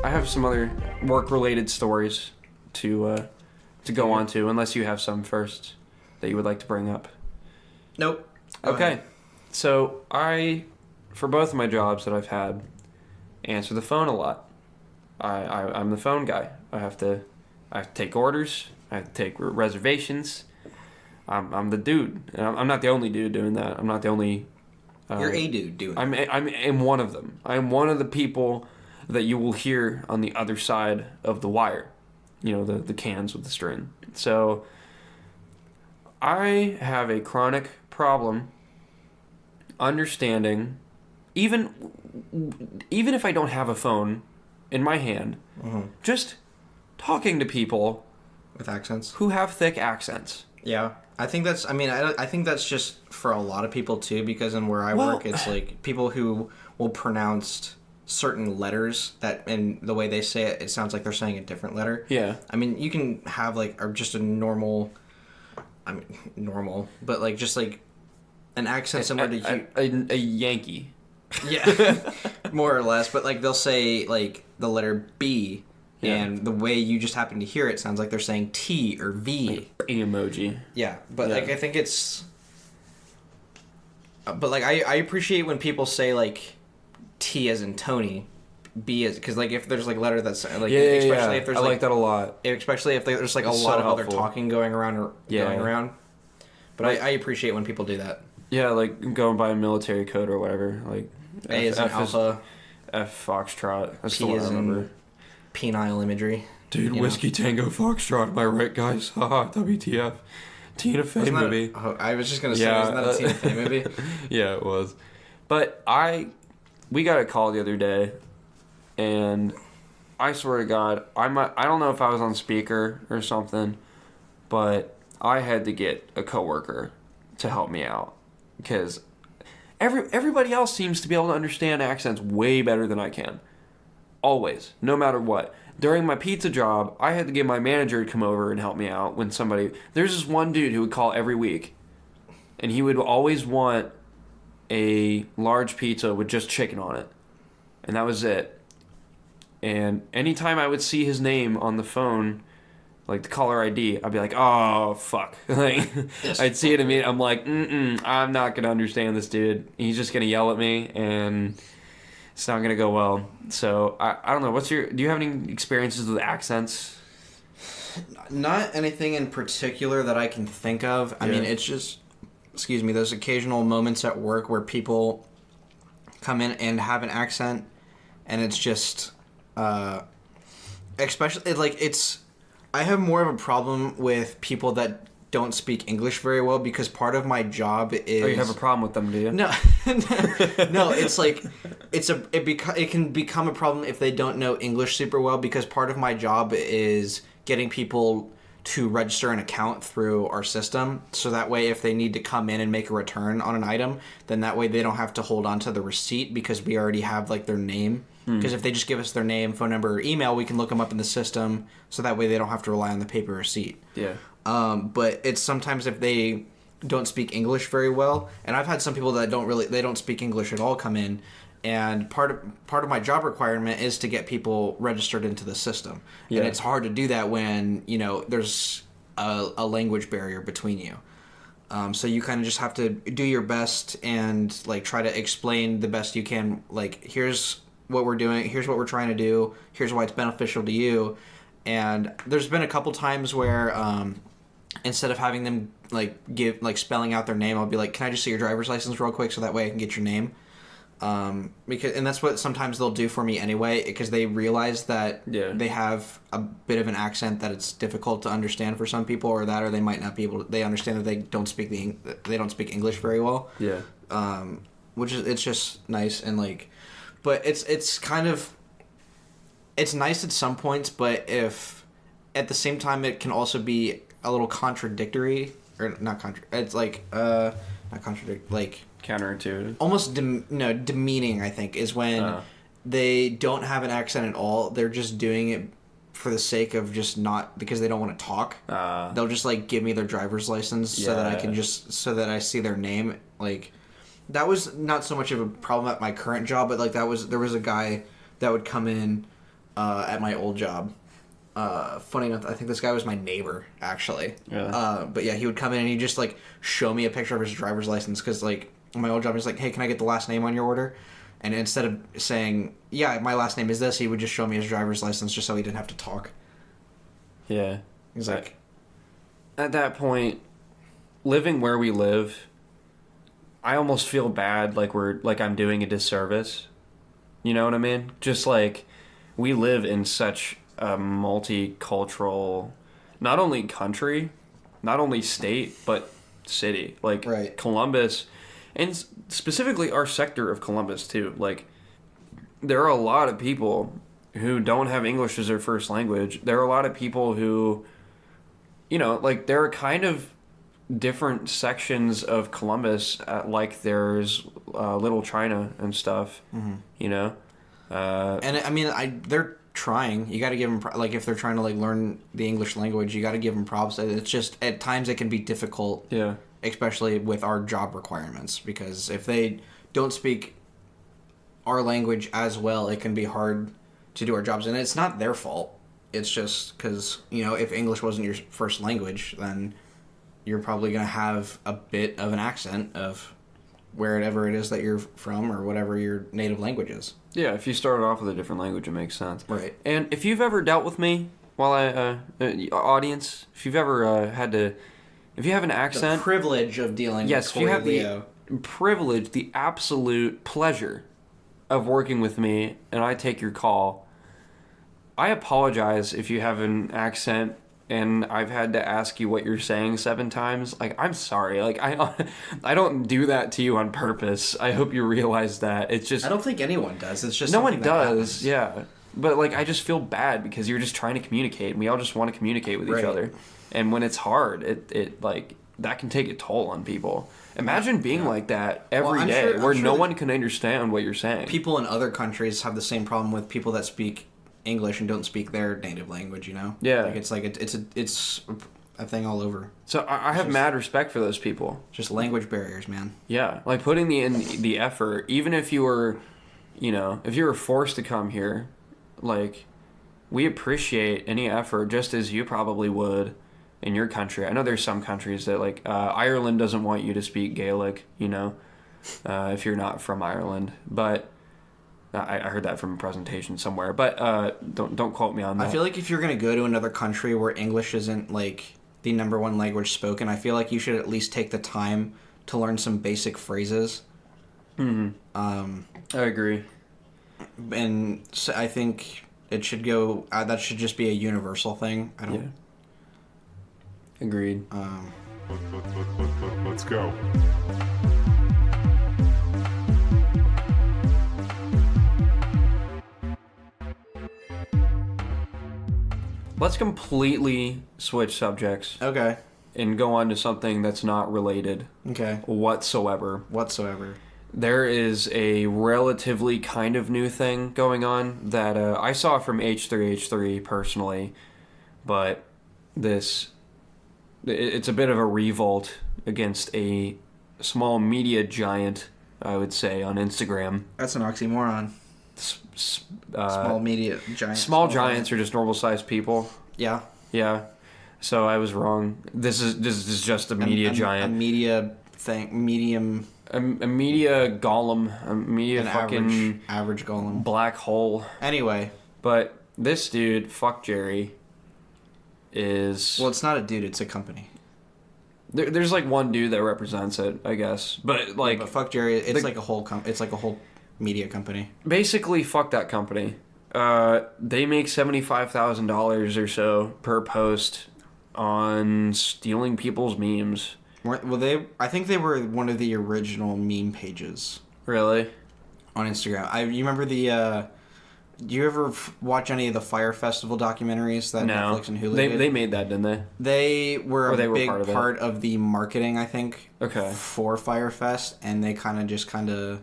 Speaker 1: I have some other work-related stories to go on to, unless you have some first that you would like to bring up.
Speaker 2: Nope.
Speaker 1: Okay. So for both of my jobs that I've had, answer the phone a lot. I'm the phone guy. I have to take orders. I have to take reservations. I'm the dude. And I'm not the only dude doing that. I'm not the only...
Speaker 2: You're a dude doing
Speaker 1: it. I'm one of them. I'm one of the people that you will hear on the other side of the wire. You know, the cans with the string. So, I have a chronic problem understanding, even if I don't have a phone in my hand, just talking to people
Speaker 2: with accents
Speaker 1: who have thick accents.
Speaker 2: Yeah. I think that's, I think that's just for a lot of people too, because in where I work, it's like people who will pronounce certain letters that, and the way they say it, it sounds like they're saying a different letter.
Speaker 1: Yeah.
Speaker 2: I mean, you can have like just a normal, but like just like an accent similar to
Speaker 1: a Yankee.
Speaker 2: Yeah. More or less, but like they'll say like the letter B. Yeah. And the way you just happen to hear it sounds like they're saying T or V.
Speaker 1: Like emoji.
Speaker 2: Yeah, but like I think it's... But like I appreciate when people say like T as in Tony, B as... Because like if there's like a letter that's like... especially if there's
Speaker 1: I like that a lot.
Speaker 2: Especially if there's like a lot of other talking going around. But I appreciate when people do that.
Speaker 1: Yeah, like going by a military code or whatever. Like
Speaker 2: A is an alpha.
Speaker 1: F Foxtrot. That's the
Speaker 2: P
Speaker 1: one
Speaker 2: is
Speaker 1: I remember.
Speaker 2: in penile imagery.
Speaker 1: Dude, Whiskey Tango Foxtrot, am I right, guys? Haha, WTF. Tina Fey movie.
Speaker 2: I was just going to say, isn't that a Tina Fey movie?
Speaker 1: Yeah, it was. But we got a call the other day, and I swear to God, I don't know if I was on speaker or something, but I had to get a coworker to help me out, because everybody else seems to be able to understand accents way better than I can. Always, no matter what. During my pizza job, I had to get my manager to come over and help me out when somebody... There's this one dude who would call every week, and he would always want a large pizza with just chicken on it. And that was it. And anytime I would see his name on the phone, like the caller ID, I'd be like, oh, fuck. Like, I'd see it immediately. I'm like, I'm not going to understand this dude. He's just going to yell at me, and... it's not going to go well. So, I don't know. Do you have any experiences with accents?
Speaker 2: Not anything in particular that I can think of. I mean, it's just, those occasional moments at work where people come in and have an accent, and it's just, especially, I have more of a problem with people that don't speak English very well, because part of my job is...
Speaker 1: Oh, you have a problem with them, do you?
Speaker 2: No. No, it's like... It can become a problem if they don't know English super well, because part of my job is getting people to register an account through our system, so that way if they need to come in and make a return on an item, then that way they don't have to hold on to the receipt, because we already have, like, their name. Because if they just give us their name, phone number, or email, we can look them up in the system, so that way they don't have to rely on the paper receipt.
Speaker 1: Yeah.
Speaker 2: But it's sometimes if they don't speak English very well, and I've had some people that don't speak English at all come in, and part of my job requirement is to get people registered into the system. Yeah. And it's hard to do that when, there's a language barrier between you. So you kind of just have to do your best and, like, try to explain the best you can, like, here's what we're doing, here's what we're trying to do, here's why it's beneficial to you. And there's been a couple times where instead of having them spelling out their name, I'll be like, can I just see your driver's license real quick so that way I can get your name? And that's what sometimes they'll do for me anyway, because they realize that they have a bit of an accent that it's difficult to understand for some people, or they might not be able to, they understand that they don't speak English very well. Yeah. It's just nice, and but it's kind of, it's nice at some points, but if at the same time it can also be a little contradictory, or not it's not contradict,
Speaker 1: counterintuitive.
Speaker 2: Almost demeaning, I think, is when they don't have an accent at all. They're just doing it for the sake of just not, because they don't want to talk. They'll just give me their driver's license so that I see their name. That was not so much of a problem at my current job, but there was a guy that would come in at my old job. Funny enough, I think this guy was my neighbor, actually. Yeah. But yeah, he would come in and he'd just show me a picture of his driver's license, because my old job is hey, can I get the last name on your order? And instead of saying, yeah, my last name is this, he would just show me his driver's license just so he didn't have to talk.
Speaker 1: Yeah.
Speaker 2: He's
Speaker 1: at that point, living where we live, I almost feel bad, I'm doing a disservice. You know what I mean? Just we live in such a multicultural, not only country, not only state, but city.
Speaker 2: Right.
Speaker 1: Columbus, and specifically our sector of Columbus too. There are a lot of people who don't have English as their first language. There are a lot of people who, there are kind of different sections of Columbus, there's Little China and stuff. Mm-hmm.
Speaker 2: And I mean, they're trying. You got to give them if they're trying to learn the English language, you got to give them props. It's just at times it can be difficult. Yeah. Especially with our job requirements, because if they don't speak our language as well, it can be hard to do our jobs, and it's not their fault. It's just because if English wasn't your first language, then you're probably going to have a bit of an accent of wherever it is that you're from, or whatever your native language is.
Speaker 1: Yeah, if you started off with a different language, it makes sense.
Speaker 2: Right.
Speaker 1: And if you've ever dealt with me, audience, if you've ever had to If you have an accent...
Speaker 2: The privilege of dealing with Cory and Leo.
Speaker 1: The privilege, the absolute pleasure of working with me, and I take your call, I apologize if you have an accent and I've had to ask you what you're saying 7 times. Like, I'm sorry. Like, I don't do that to you on purpose. I hope you realize that. It's just...
Speaker 2: I don't think anyone does. It's just
Speaker 1: no one does, yeah. But, like, I just feel bad because you're just trying to communicate, and we all just want to communicate with each other. And when it's hard, it like, that can take a toll on people. Imagine being like that every day, where no one can understand what you're saying.
Speaker 2: People in other countries have the same problem with people that speak English and don't speak their native language, you know?
Speaker 1: Yeah.
Speaker 2: It's a thing all over.
Speaker 1: So I have mad respect for those people.
Speaker 2: Just language barriers, man.
Speaker 1: Yeah. Like, putting the effort, even if you were, if you were forced to come here, like, we appreciate any effort just as you probably would in your country. I know there's some countries that, like, Ireland doesn't want you to speak Gaelic, if you're not from Ireland. But I heard that from a presentation somewhere. But don't quote me on that.
Speaker 2: I feel like if you're going to go to another country where English isn't, like, the number one language spoken, I feel like you should at least take the time to learn some basic phrases.
Speaker 1: Mm-hmm. I agree.
Speaker 2: And so I think it should go... that should just be a universal thing. I don't...
Speaker 1: Yeah. Agreed.
Speaker 3: Let's go.
Speaker 1: Let's completely switch subjects.
Speaker 2: Okay.
Speaker 1: And go on to something that's not related.
Speaker 2: Okay.
Speaker 1: Whatsoever. There is a relatively kind of new thing going on that I saw from H3H3 personally, but it's a bit of a revolt against a small media giant, I would say, on Instagram.
Speaker 2: That's an oxymoron. Small media giants.
Speaker 1: Small giants are just normal sized people.
Speaker 2: Yeah.
Speaker 1: Yeah. So I was wrong. This is just a media giant.
Speaker 2: A media thing. Medium.
Speaker 1: A media golem. A media fucking
Speaker 2: average golem.
Speaker 1: Black hole.
Speaker 2: Anyway.
Speaker 1: But this dude, FuckJerry, is...
Speaker 2: Well, it's not a dude, it's a company.
Speaker 1: There's like one dude that represents it, I guess. But like...
Speaker 2: Yeah, but FuckJerry, it's like a whole media company.
Speaker 1: Basically, fuck that company. They make $75,000 or so per post on stealing people's memes.
Speaker 2: Well, I think they were one of the original meme pages.
Speaker 1: Really?
Speaker 2: On Instagram. You remember the... do you ever watch any of the Fire Festival documentaries that Netflix and Hulu did?
Speaker 1: They made that, didn't they?
Speaker 2: They were a big
Speaker 1: part
Speaker 2: of the marketing, I think,
Speaker 1: okay,
Speaker 2: for Fire Fest, and they kind of...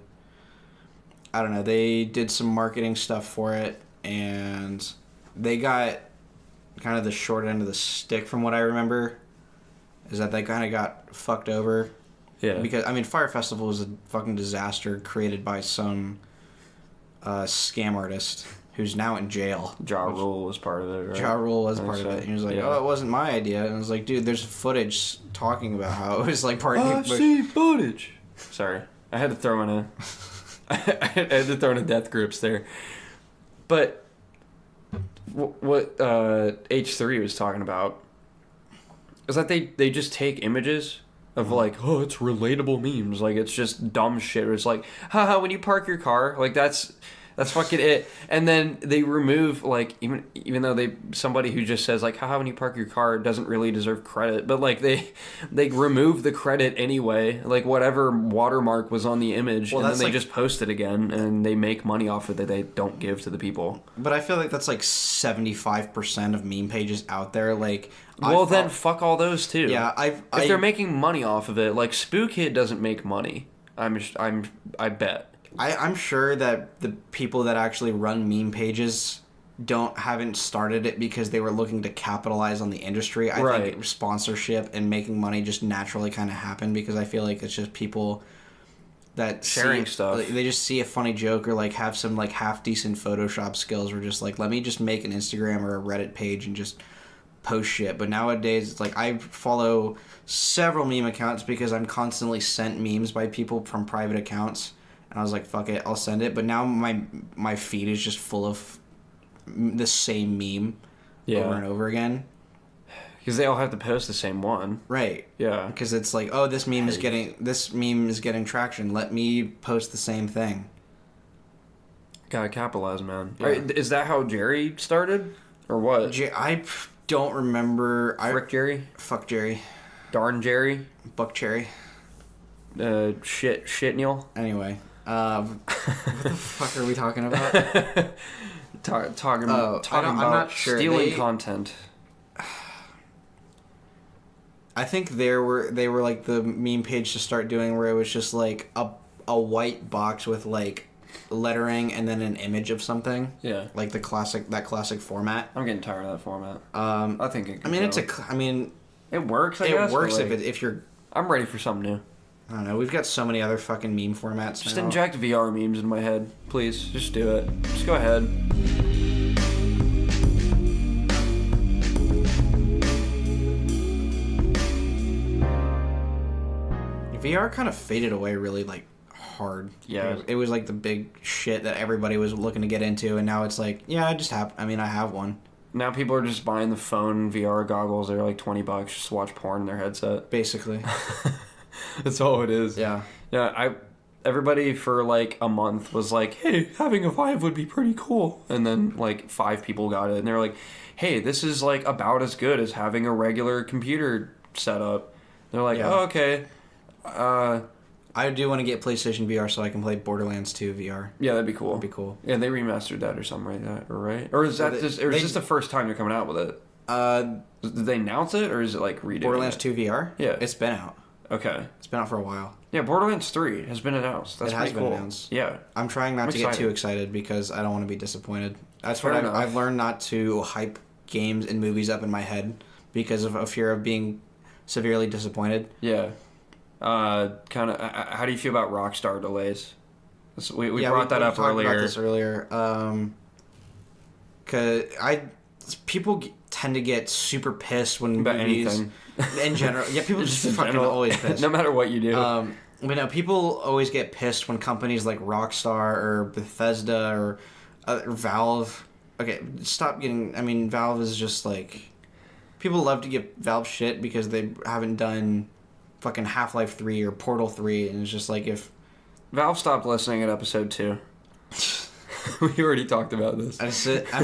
Speaker 2: I don't know, they did some marketing stuff for it, and they got kind of the short end of the stick from what I remember, is that they kind of got fucked over.
Speaker 1: Yeah.
Speaker 2: Because, I mean, Fire Festival was a fucking disaster created by some scam artist who's now in jail.
Speaker 1: Ja Rule was part of it, right?
Speaker 2: Ja Rule was part of it. And he was like,
Speaker 1: yeah.
Speaker 2: it wasn't my idea. And I was like, dude, there's footage talking about how it was like part
Speaker 1: I've seen footage. Sorry. I had to throw in a death grips there. But what H3 was talking about is that they just take images of like, oh, it's relatable memes. Like, it's just dumb shit. It's like, haha, when you park your car, like that's fucking it. And then they remove, like, even though somebody who just says like, haha, when you park your car doesn't really deserve credit, but like they remove the credit anyway, like whatever watermark was on the image, and then they just post it again, and they make money off of it that they don't give to the people.
Speaker 2: But I feel like that's like 75% of meme pages out there. Like,
Speaker 1: well, then fuck all those too.
Speaker 2: Yeah,
Speaker 1: if they're making money off of it, like Spookhead doesn't make money. I bet.
Speaker 2: I'm sure that the people that actually run meme pages haven't started it because they were looking to capitalize on the industry. I think sponsorship and making money just naturally kind of happen because I feel like it's just people that
Speaker 1: sharing stuff.
Speaker 2: They just see a funny joke or like have some like half decent Photoshop skills. Or just like, let me just make an Instagram or a Reddit page and just post shit. But nowadays it's like I follow several meme accounts because I'm constantly sent memes by people from private accounts. And I was like, fuck it, I'll send it. But now my feed is just full of the same meme over and over again.
Speaker 1: Because they all have to post the same one.
Speaker 2: Right.
Speaker 1: Yeah.
Speaker 2: Because it's like, oh, this meme is getting traction. Let me post the same thing.
Speaker 1: Gotta capitalize, man.
Speaker 2: Yeah.
Speaker 1: Is that how Jerry started? Or what?
Speaker 2: I don't remember.
Speaker 1: FuckJerry?
Speaker 2: FuckJerry.
Speaker 1: Darn Jerry?
Speaker 2: FuckJerry.
Speaker 1: Shit Neil?
Speaker 2: Anyway. What the fuck are we talking about?
Speaker 1: Talking about
Speaker 2: I'm not sure.
Speaker 1: Stealing content.
Speaker 2: I think they were like the meme page to start doing where it was just like a white box with like lettering and then an image of something.
Speaker 1: Yeah.
Speaker 2: Like that classic format.
Speaker 1: I'm getting tired of that format. I think it could it works, I guess.
Speaker 2: It works
Speaker 1: like,
Speaker 2: if you're...
Speaker 1: I'm ready for something new.
Speaker 2: I don't know. We've got so many other fucking meme formats
Speaker 1: Just
Speaker 2: now.
Speaker 1: inject VR memes in my head. Please. Just do it. Just go ahead.
Speaker 2: VR kind of faded away really, like, hard.
Speaker 1: Yeah.
Speaker 2: It was, like, the big shit that everybody was looking to get into, and now it's like, yeah, I have one.
Speaker 1: Now people are just buying the phone VR goggles. They're like $20 just to watch porn in their headset.
Speaker 2: Basically.
Speaker 1: That's all it is.
Speaker 2: Yeah.
Speaker 1: Yeah, everybody for like a month was like, hey, having a Vive would be pretty cool. And then like 5 people got it. And they're like, hey, this is like about as good as having a regular computer setup. They're like,
Speaker 2: yeah.
Speaker 1: Oh, okay.
Speaker 2: I do want to get PlayStation VR so I can play Borderlands 2 VR.
Speaker 1: Yeah, that'd be cool.
Speaker 2: That'd be cool.
Speaker 1: Yeah, they remastered that or something like that, right? Or is that is this the first time they're coming out with it? Did they announce it or is it like redoing
Speaker 2: Borderlands 2 VR?
Speaker 1: Yeah.
Speaker 2: It's been out.
Speaker 1: Okay.
Speaker 2: It's been out for a while.
Speaker 1: Yeah, Borderlands 3 has been announced. That's pretty cool. It has been announced. Yeah.
Speaker 2: I'm trying not to get too excited because I don't want to be disappointed. That's what I've learned, not to hype games and movies up in my head because of a fear of being severely disappointed.
Speaker 1: Yeah. How do you feel about Rockstar delays? We brought that up earlier.
Speaker 2: About this earlier. Cause people tend to get super pissed when
Speaker 1: about
Speaker 2: movies,
Speaker 1: anything
Speaker 2: in general. Yeah, people just fucking always pissed.
Speaker 1: No matter what you do.
Speaker 2: But no, people always get pissed when companies like Rockstar or Bethesda or Valve. Okay, stop getting. I mean, Valve is just like, people love to give Valve shit because they haven't done fucking Half-Life 3 or Portal 3, and it's just like, if
Speaker 1: Valve stopped listening at episode 2. We already talked about this.
Speaker 2: I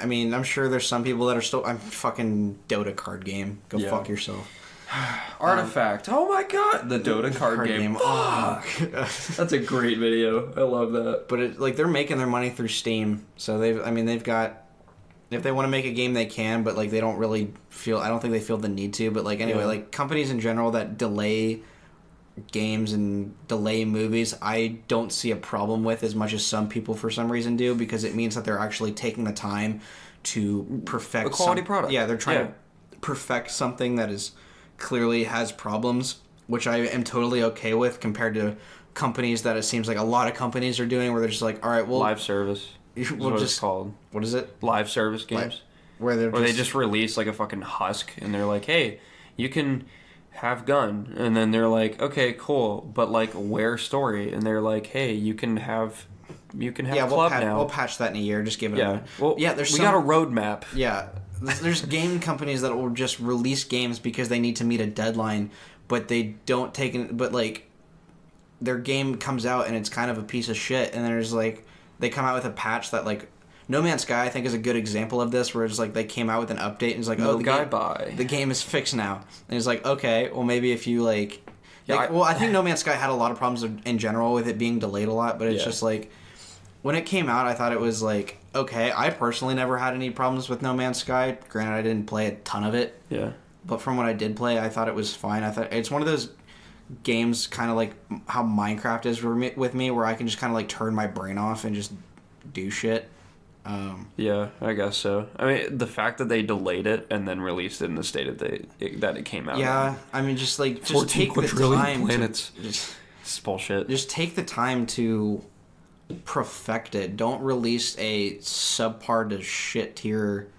Speaker 2: mean, I'm sure there's some people that are still... I'm fucking Dota card game. Go fuck yourself.
Speaker 1: Artifact. Oh my god! The Dota card game. Fuck! That's a great video. I love that.
Speaker 2: But they're making their money through Steam, so they've got... If they want to make a game, they can, but, like, they don't really feel... I don't think they feel the need to, but, like, anyway, like, companies in general that delay games and delay movies, I don't see a problem with as much as some people for some reason do, because it means that they're actually taking the time to perfect...
Speaker 1: a quality product.
Speaker 2: Yeah, they're trying to perfect something that is clearly has problems, which I am totally okay with compared to companies that it seems like a lot of companies are doing, where they're just like, all right, well...
Speaker 1: Live service. What it's called.
Speaker 2: What is it?
Speaker 1: Live service games.
Speaker 2: Where they just
Speaker 1: release like a fucking husk and they're like, hey, you can have gun, and then they're like, okay, cool, but like where story? And they're like, hey, you can have club now.
Speaker 2: We'll patch that in a year. Just give it.
Speaker 1: We got a roadmap.
Speaker 2: Yeah, there's game companies that will just release games because they need to meet a deadline, but they don't take it. But like, their game comes out and it's kind of a piece of shit, and there's like. They come out with a patch that, like, No Man's Sky, I think, is a good example of this, where it's like they came out with an update and it's like, the game is fixed now. And it's like, okay, well, maybe if you, I think No Man's Sky had a lot of problems in general with it being delayed a lot, but it's just like, when it came out, I thought it was like, okay, I personally never had any problems with No Man's Sky. Granted, I didn't play a ton of it.
Speaker 1: Yeah.
Speaker 2: But from what I did play, I thought it was fine. I thought it's one of those games kind of like how Minecraft is with me, where I can just kind of like turn my brain off and just do shit.
Speaker 1: Yeah, I guess so. I mean, the fact that they delayed it and then released it in the state that it came out.
Speaker 2: Yeah, I mean, just take the time.
Speaker 1: Planets. It's bullshit.
Speaker 2: Just take the time to perfect it. Don't release a subpar to shit tier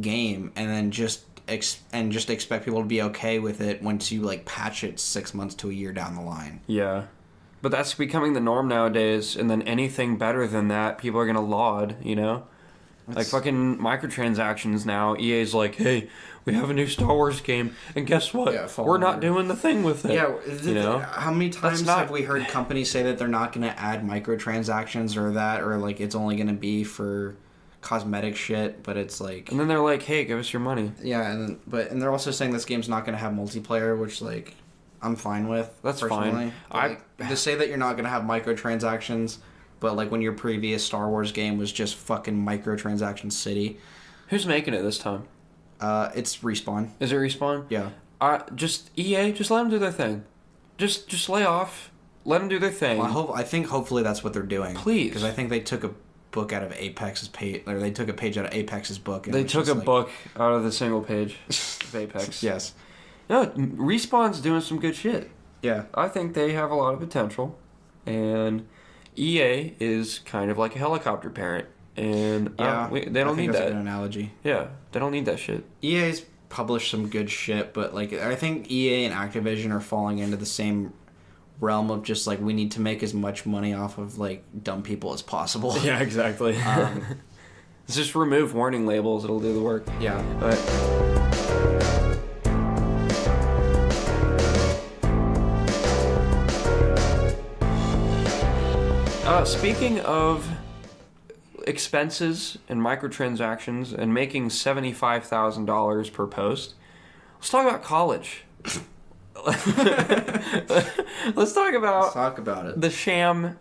Speaker 2: game and then just expect people to be okay with it once you like patch it 6 months to a year down the line.
Speaker 1: Yeah. But that's becoming the norm nowadays, and then anything better than that, people are going to laud, you know? Like fucking microtransactions now. EA's like, hey, we have a new Star Wars game, and guess what?
Speaker 2: Yeah,
Speaker 1: we're not doing the thing with it.
Speaker 2: Yeah,
Speaker 1: you know?
Speaker 2: how many times have we heard companies say that they're not going to add microtransactions or that, or like it's only going to be for cosmetic shit, but it's like...
Speaker 1: And then they're like, hey, give us your money.
Speaker 2: Yeah, and they're also saying this game's not going to have multiplayer, which like I'm fine with.
Speaker 1: That's
Speaker 2: personally.
Speaker 1: fine.
Speaker 2: To say that you're not going to have microtransactions, but like when your previous Star Wars game was just fucking microtransaction city.
Speaker 1: Who's making it this time?
Speaker 2: It's Respawn.
Speaker 1: Is it Respawn?
Speaker 2: Yeah.
Speaker 1: Just EA, just let them do their thing. Just lay off. Let them do their thing.
Speaker 2: Well, I think hopefully that's what they're doing.
Speaker 1: Please.
Speaker 2: Because I think they took a book out of Apex's page, or they took a page out of Apex's book.
Speaker 1: They took a book out of the single page of Apex.
Speaker 2: Yes.
Speaker 1: No, Respawn's doing some good shit.
Speaker 2: Yeah.
Speaker 1: I think they have a lot of potential, and EA is kind of like a helicopter parent, and they don't need that.
Speaker 2: That's a good analogy.
Speaker 1: Yeah, they don't need that shit.
Speaker 2: EA's published some good shit, but like I think EA and Activision are falling into the same realm of just like we need to make as much money off of like dumb people as possible.
Speaker 1: Yeah, exactly. Let's just remove warning labels; it'll do the work.
Speaker 2: Yeah.
Speaker 1: But speaking of expenses and microtransactions and making $75,000 per post, let's talk about college. Let's talk about
Speaker 2: it.
Speaker 1: The sham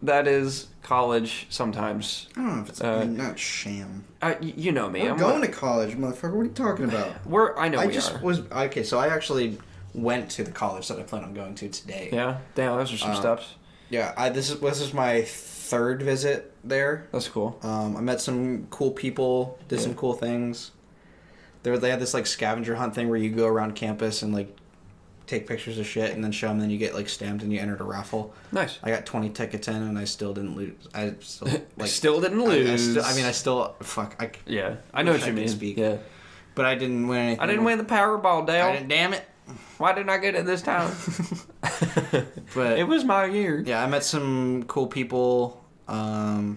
Speaker 1: that is college sometimes.
Speaker 2: I don't know if it's not sham.
Speaker 1: You know me.
Speaker 2: I'm going to college, motherfucker. What are you talking about?
Speaker 1: Okay,
Speaker 2: so I actually went to the college that I plan on going to today.
Speaker 1: Yeah? Damn, those are some steps.
Speaker 2: Yeah, this is my third visit there.
Speaker 1: That's cool.
Speaker 2: I met some cool people, did some cool things. They had this like scavenger hunt thing where you go around campus and like take pictures of shit and then show them, and then you get like stamped and you entered a raffle.
Speaker 1: Nice.
Speaker 2: I got 20 tickets in and I still didn't lose. I still like
Speaker 1: still didn't lose.
Speaker 2: I
Speaker 1: know what you mean.
Speaker 2: Speak.
Speaker 1: Yeah.
Speaker 2: But I didn't win anything.
Speaker 1: I didn't win the Powerball, Dale.
Speaker 2: Damn it.
Speaker 1: Why didn't I get it this time?
Speaker 2: But
Speaker 1: it was my year.
Speaker 2: Yeah, I met some cool people. I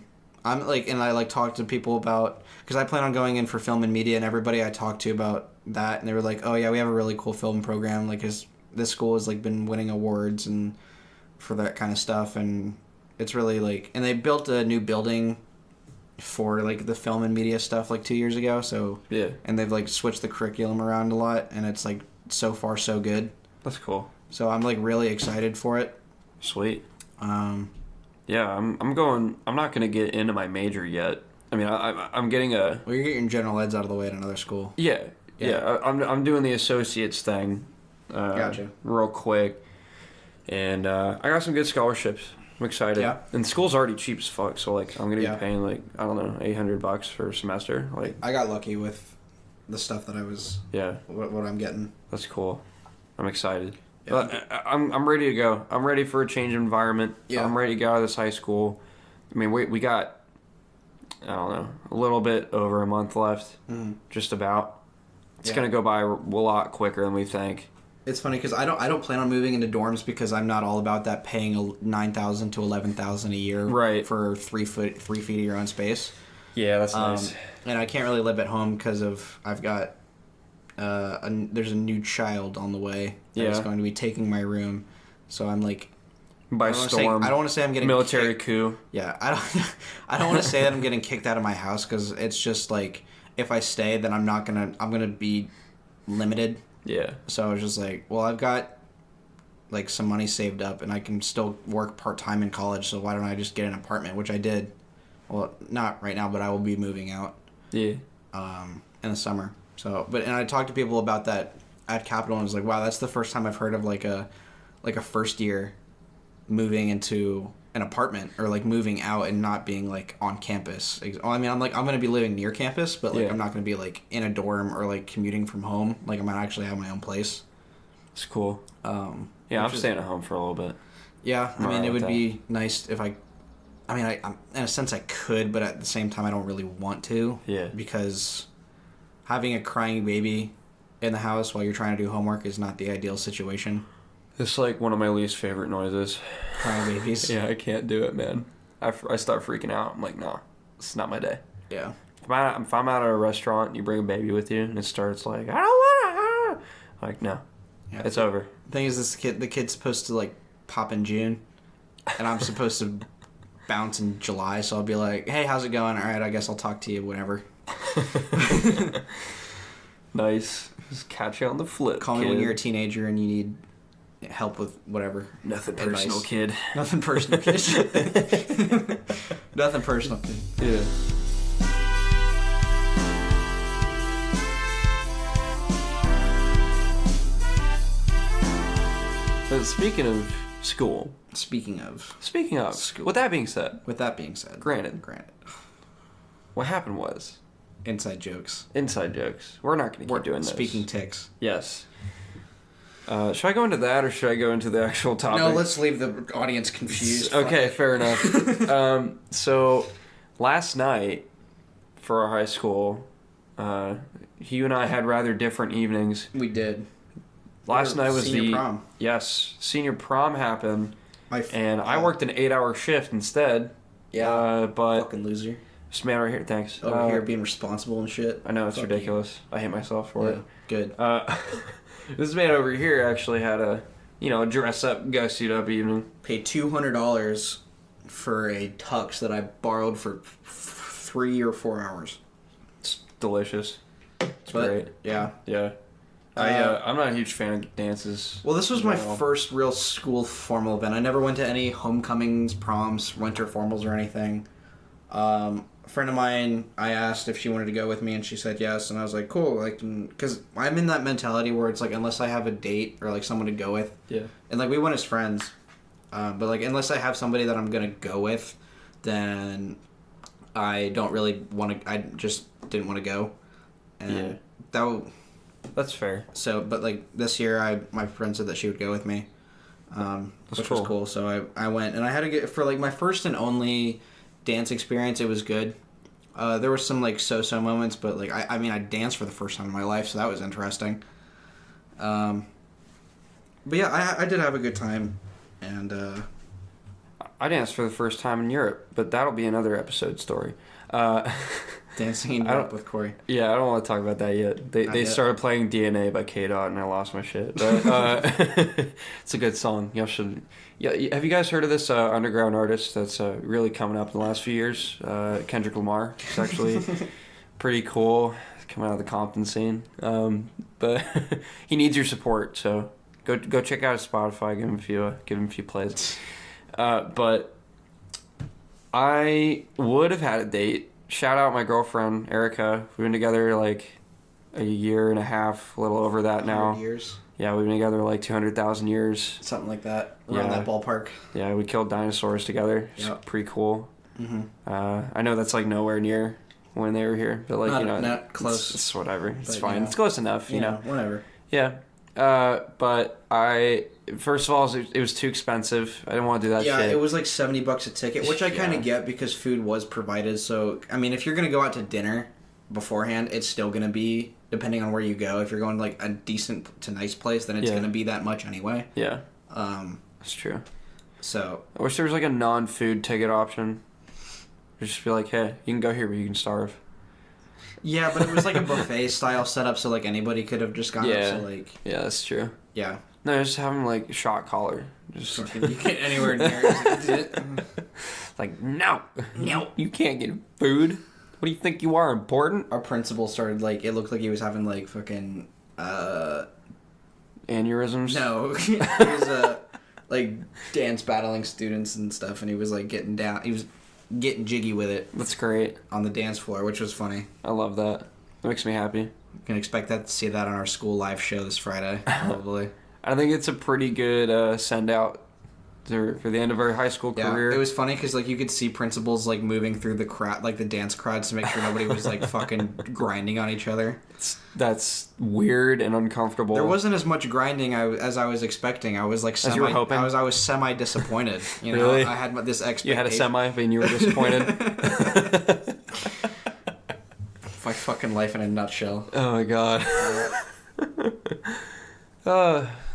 Speaker 2: talked to people about, because I plan on going in for film and media, and everybody I talked to about that, and they were like, oh yeah, we have a really cool film program, like this school has like been winning awards and for that kind of stuff, and it's really like, and they built a new building for like the film and media stuff like 2 years ago, so
Speaker 1: yeah, and
Speaker 2: they've like switched the curriculum around a lot, and it's like so far so good.
Speaker 1: That's cool.
Speaker 2: So I'm like really excited for it.
Speaker 1: Sweet. Yeah, I'm not gonna get into my major yet. I mean, I'm getting a.
Speaker 2: Well, you're getting general eds out of the way at another school.
Speaker 1: Yeah. I'm doing the associates thing.
Speaker 2: Gotcha.
Speaker 1: Real quick, and I got some good scholarships. I'm excited.
Speaker 2: Yeah.
Speaker 1: And school's already cheap as fuck, so like I'm gonna be paying like I don't know $800 for a semester. Like
Speaker 2: I got lucky with the stuff that I was.
Speaker 1: Yeah.
Speaker 2: What I'm getting.
Speaker 1: That's cool. I'm excited.
Speaker 2: Yeah.
Speaker 1: I'm ready to go. I'm ready for a change of environment.
Speaker 2: Yeah.
Speaker 1: I'm ready to get out of this high school. I mean, we got, I don't know, a little bit over a month left. Just about. It's going to go by a lot quicker than we think.
Speaker 2: It's funny because I don't plan on moving into dorms because I'm not all about that paying $9,000 to $11,000 a year for 3 feet of your own space.
Speaker 1: Yeah, that's nice.
Speaker 2: And I can't really live at home because I've got there's a new child on the way that's going to be taking my room, so I'm like
Speaker 1: by storm.
Speaker 2: I don't want to say I'm getting
Speaker 1: military coup.
Speaker 2: Yeah, I don't want to say that I'm getting kicked out of my house because it's just like if I stay, then I'm gonna be limited.
Speaker 1: Yeah.
Speaker 2: So I was just like, well, I've got like some money saved up, and I can still work part time in college. So why don't I just get an apartment, which I did. Well, not right now, but I will be moving out.
Speaker 1: Yeah.
Speaker 2: In the summer. So, and I talked to people about that at Capitol, and I was like, wow, that's the first time I've heard of like a first year moving into an apartment or like moving out and not being like on campus. I mean, I'm going to be living near campus, but like I'm not going to be like in a dorm or like commuting from home. Like I'm going to actually have my own place.
Speaker 1: It's cool. I'm staying at home for a little bit.
Speaker 2: Yeah, I mean, it would be nice if I in a sense I could, but at the same time I don't really want to.
Speaker 1: Yeah. Because
Speaker 2: having a crying baby in the house while you're trying to do homework is not the ideal situation.
Speaker 1: It's like one of my least favorite noises.
Speaker 2: Crying babies.
Speaker 1: Yeah, I can't do it, man. I start freaking out. I'm like, nah, it's not my day.
Speaker 2: Yeah.
Speaker 1: If I'm out at a restaurant and you bring a baby with you and it starts like, I don't want to, like, no, it's over.
Speaker 2: The thing is, the kid's supposed to like pop in June, and I'm supposed to bounce in July, so I'll be like, hey, how's it going? All right, I guess I'll talk to you whenever.
Speaker 1: Nice. Just catch you on the flip.
Speaker 2: Call me when you're a teenager and you need help with whatever.
Speaker 1: Nothing personal, kid.
Speaker 2: Nothing personal, kid. Nothing personal, kid.
Speaker 1: Yeah. But speaking of school.
Speaker 2: Speaking of
Speaker 1: school. With that being said.
Speaker 2: Granted.
Speaker 1: What happened was.
Speaker 2: Inside jokes.
Speaker 1: We're not going to keep doing this.
Speaker 2: Speaking ticks.
Speaker 1: Yes. Should I go into that or should I go into the actual topic?
Speaker 2: No, let's leave the audience confused.
Speaker 1: Okay, fair enough. So, last night for our high school, you and I had rather different evenings.
Speaker 2: We did.
Speaker 1: Last night was
Speaker 2: senior prom.
Speaker 1: Yes, senior prom happened, and I
Speaker 2: wow.
Speaker 1: worked an 8-hour shift instead.
Speaker 2: Yeah,
Speaker 1: but
Speaker 2: fucking loser.
Speaker 1: This man right here, thanks.
Speaker 2: Over here being responsible and shit.
Speaker 1: I know, it's ridiculous. I hate myself for it.
Speaker 2: Good.
Speaker 1: This man over here actually had a dress up, go suit up evening.
Speaker 2: Paid $200 for a tux that I borrowed for 3 or 4 hours.
Speaker 1: It's delicious. It's great.
Speaker 2: Yeah.
Speaker 1: Yeah. I'm not a huge fan of dances.
Speaker 2: Well, this was my first real school formal event. I never went to any homecomings, proms, winter formals, or anything. A friend of mine, I asked if she wanted to go with me, and she said yes, and I was like, cool, like, because I'm in that mentality where it's like, unless I have a date or like someone to go with, and like we went as friends, but like unless I have somebody that I'm gonna go with, then I don't really want to. I just didn't want to go, and
Speaker 1: that's fair.
Speaker 2: So, but like this year, my friend said that she would go with me, which was cool. So I went, and I had to get for like my first and only dance experience. It was good. There were some like so moments, but like I mean I danced for the first time in my life, so that was interesting. But yeah, I did have a good time, and
Speaker 1: I danced for the first time in Europe, but that'll be another episode story.
Speaker 2: Dancing in Europe with Cory.
Speaker 1: Yeah, I don't want to talk about that yet. They started playing DNA by K-Dot, and I lost my shit. But it's a good song. Y'all should. Yeah, have you guys heard of this underground artist that's really coming up in the last few years? Kendrick Lamar. It's actually pretty cool. Coming out of the Compton scene. But he needs your support, so go check out his Spotify. Give him a few plays. But I would have had a date. Shout out my girlfriend, Erica. We've been together like a year and a half, a little over that now.
Speaker 2: Years.
Speaker 1: Yeah, we've been together like 200,000 years.
Speaker 2: Something like that. Around that ballpark.
Speaker 1: Yeah, we killed dinosaurs together. It's pretty cool. Mm-hmm. I know that's like nowhere near when they were here, but like
Speaker 2: not close.
Speaker 1: It's whatever. It's fine. It's close enough, you know.
Speaker 2: Whatever.
Speaker 1: Yeah. But first of all, it was too expensive. I didn't want to do that shit.
Speaker 2: Yeah, it was like $70 a ticket, which I kind of get because food was provided. So, I mean, if you're going to go out to dinner beforehand, it's still going to be, depending on where you go, if you're going to like a decent to nice place, then it's going to be that much anyway.
Speaker 1: Yeah. That's true.
Speaker 2: So.
Speaker 1: I wish there was like a non-food ticket option. Just be like, hey, you can go here, but you can starve.
Speaker 2: Yeah, but it was like a buffet style setup, so like anybody could have just gone up. So like,
Speaker 1: yeah, that's true.
Speaker 2: Yeah.
Speaker 1: No, just have them like shot collar. Just
Speaker 2: you get anywhere near it.
Speaker 1: Like no, you can't get food. What do you think you are, important?
Speaker 2: Our principal started like it looked like he was having like fucking
Speaker 1: aneurysms.
Speaker 2: No, he was like dance battling students and stuff, and he was like getting down. He was getting jiggy with it.
Speaker 1: That's great.
Speaker 2: On the dance floor, which was funny.
Speaker 1: I love that. It makes me happy.
Speaker 2: You can expect to see that on our school live show this Friday, probably.
Speaker 1: I think it's a pretty good send out for the end of our high school career.
Speaker 2: It was funny because like you could see principals like moving through the crowd, like the dance crowds, to make sure nobody was like fucking grinding on each other.
Speaker 1: That's weird and uncomfortable.
Speaker 2: There wasn't as much grinding as I was expecting. I was like
Speaker 1: as you were hoping.
Speaker 2: I was semi disappointed. You know,
Speaker 1: really?
Speaker 2: I had this expectation.
Speaker 1: You had a semi, but you were disappointed.
Speaker 2: My fucking life in a nutshell.
Speaker 1: Oh my god.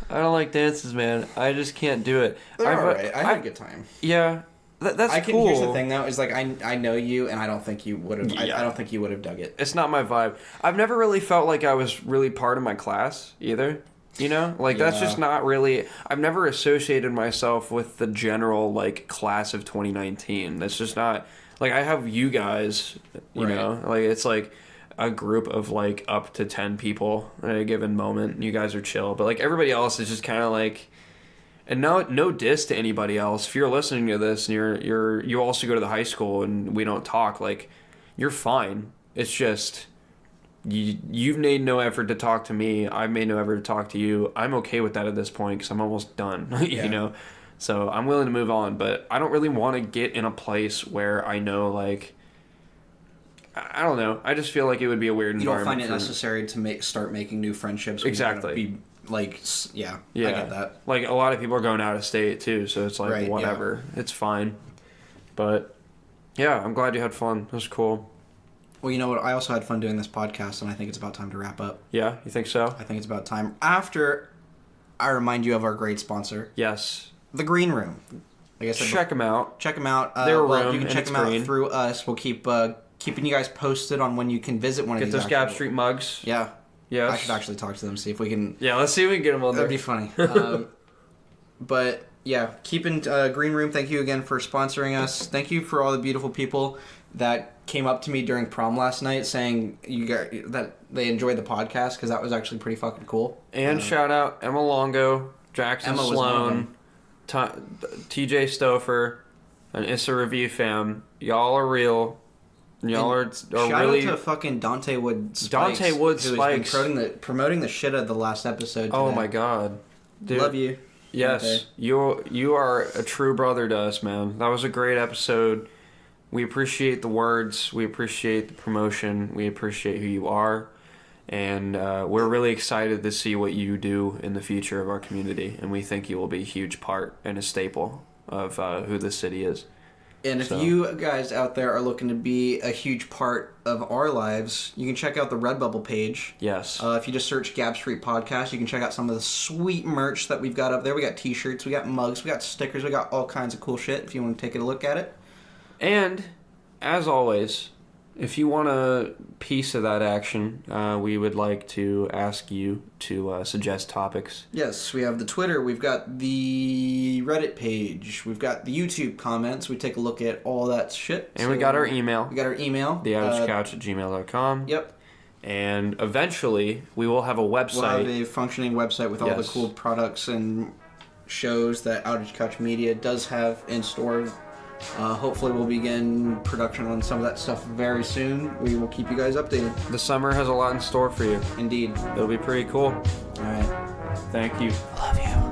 Speaker 1: I don't like dances, man. I just can't do it.
Speaker 2: They're alright. I had a good time.
Speaker 1: Yeah. That's
Speaker 2: I can,
Speaker 1: cool.
Speaker 2: Here's the thing, though, is like I know you, and I don't think you would have.
Speaker 1: Yeah.
Speaker 2: I don't think you would have dug it.
Speaker 1: It's not my vibe. I've never really felt like I was really part of my class either. You know, like that's just not really. I've never associated myself with the general like class of 2019. That's just not like I have you guys. You know, like it's like a group of like up to 10 people at a given moment. You guys are chill, but like everybody else is just kind of like. And no diss to anybody else. If you're listening to this and you also go to the high school and we don't talk, like you're fine. It's just. You've made no effort to talk to me. I've made no effort to talk to you. I'm okay with that at this point because I'm almost done, you know? So I'm willing to move on, but I don't really want to get in a place where I know, like, I don't know. I just feel like it would be a weird environment.
Speaker 2: You don't find it necessary to start making new friendships.
Speaker 1: Exactly.
Speaker 2: Be like, I get that.
Speaker 1: Like, a lot of people are going out of state, too, so it's like, whatever. Yeah. It's fine. But, yeah, I'm glad you had fun. It was cool.
Speaker 2: Well, you know what? I also had fun doing this podcast, and I think it's about time to wrap up.
Speaker 1: Yeah? You think so?
Speaker 2: I think it's about time. After I remind you of our great sponsor.
Speaker 1: Yes.
Speaker 2: The Green Room. Like I said,
Speaker 1: check them out.
Speaker 2: Check them out.
Speaker 1: Their room,
Speaker 2: you can check them out through us. We'll keep keeping you guys posted on when you can visit one of these.
Speaker 1: Get those Gap Street mugs.
Speaker 2: Yeah.
Speaker 1: Yes.
Speaker 2: I should actually talk to them, see if we can...
Speaker 1: Yeah, let's see if we can get them on there.
Speaker 2: That'd be funny. But, yeah, keeping Green Room, thank you again for sponsoring us. Thank you for all the beautiful people that came up to me during prom last night saying that they enjoyed the podcast, because that was actually pretty fucking cool.
Speaker 1: And shout out Emma Longo, Jackson Sloan, TJ Stouffer, and Issa Review fam. Y'all are real. Y'all are really...
Speaker 2: Shout out to fucking Dante Wood Spikes.
Speaker 1: Dante Wood Spikes.
Speaker 2: Who's been promoting the shit out of the last episode today.
Speaker 1: Oh my god. Dude.
Speaker 2: Love you.
Speaker 1: Yes.
Speaker 2: Okay.
Speaker 1: You are a true brother to us, man. That was a great episode. We appreciate the words. We appreciate the promotion. We appreciate who you are. And we're really excited to see what you do in the future of our community. And we think you will be a huge part and a staple of who this city is.
Speaker 2: And if you guys out there are looking to be a huge part of our lives, you can check out the Redbubble page.
Speaker 1: Yes.
Speaker 2: If you just search Gap Street Podcast, you can check out some of the sweet merch that we've got up there. We got t-shirts, we got mugs, we got stickers, we got all kinds of cool shit if you want to take a look at it.
Speaker 1: And, as always, if you want a piece of that action, we would like to ask you to suggest topics.
Speaker 2: Yes, we have the Twitter, we've got the Reddit page, we've got the YouTube comments. We take a look at all that shit.
Speaker 1: And we got our email.
Speaker 2: theoutagecouch@gmail.com.
Speaker 1: Yep. And eventually, we will have a website.
Speaker 2: We'll have a functioning website with all the cool products and shows that Outage Couch Media does have in store. Hopefully we'll begin production on some of that stuff very soon. We will keep you guys updated.
Speaker 1: The summer has a lot in store for you.
Speaker 2: Indeed.
Speaker 1: It'll be pretty cool.
Speaker 2: All right.
Speaker 1: Thank you.
Speaker 2: Love you.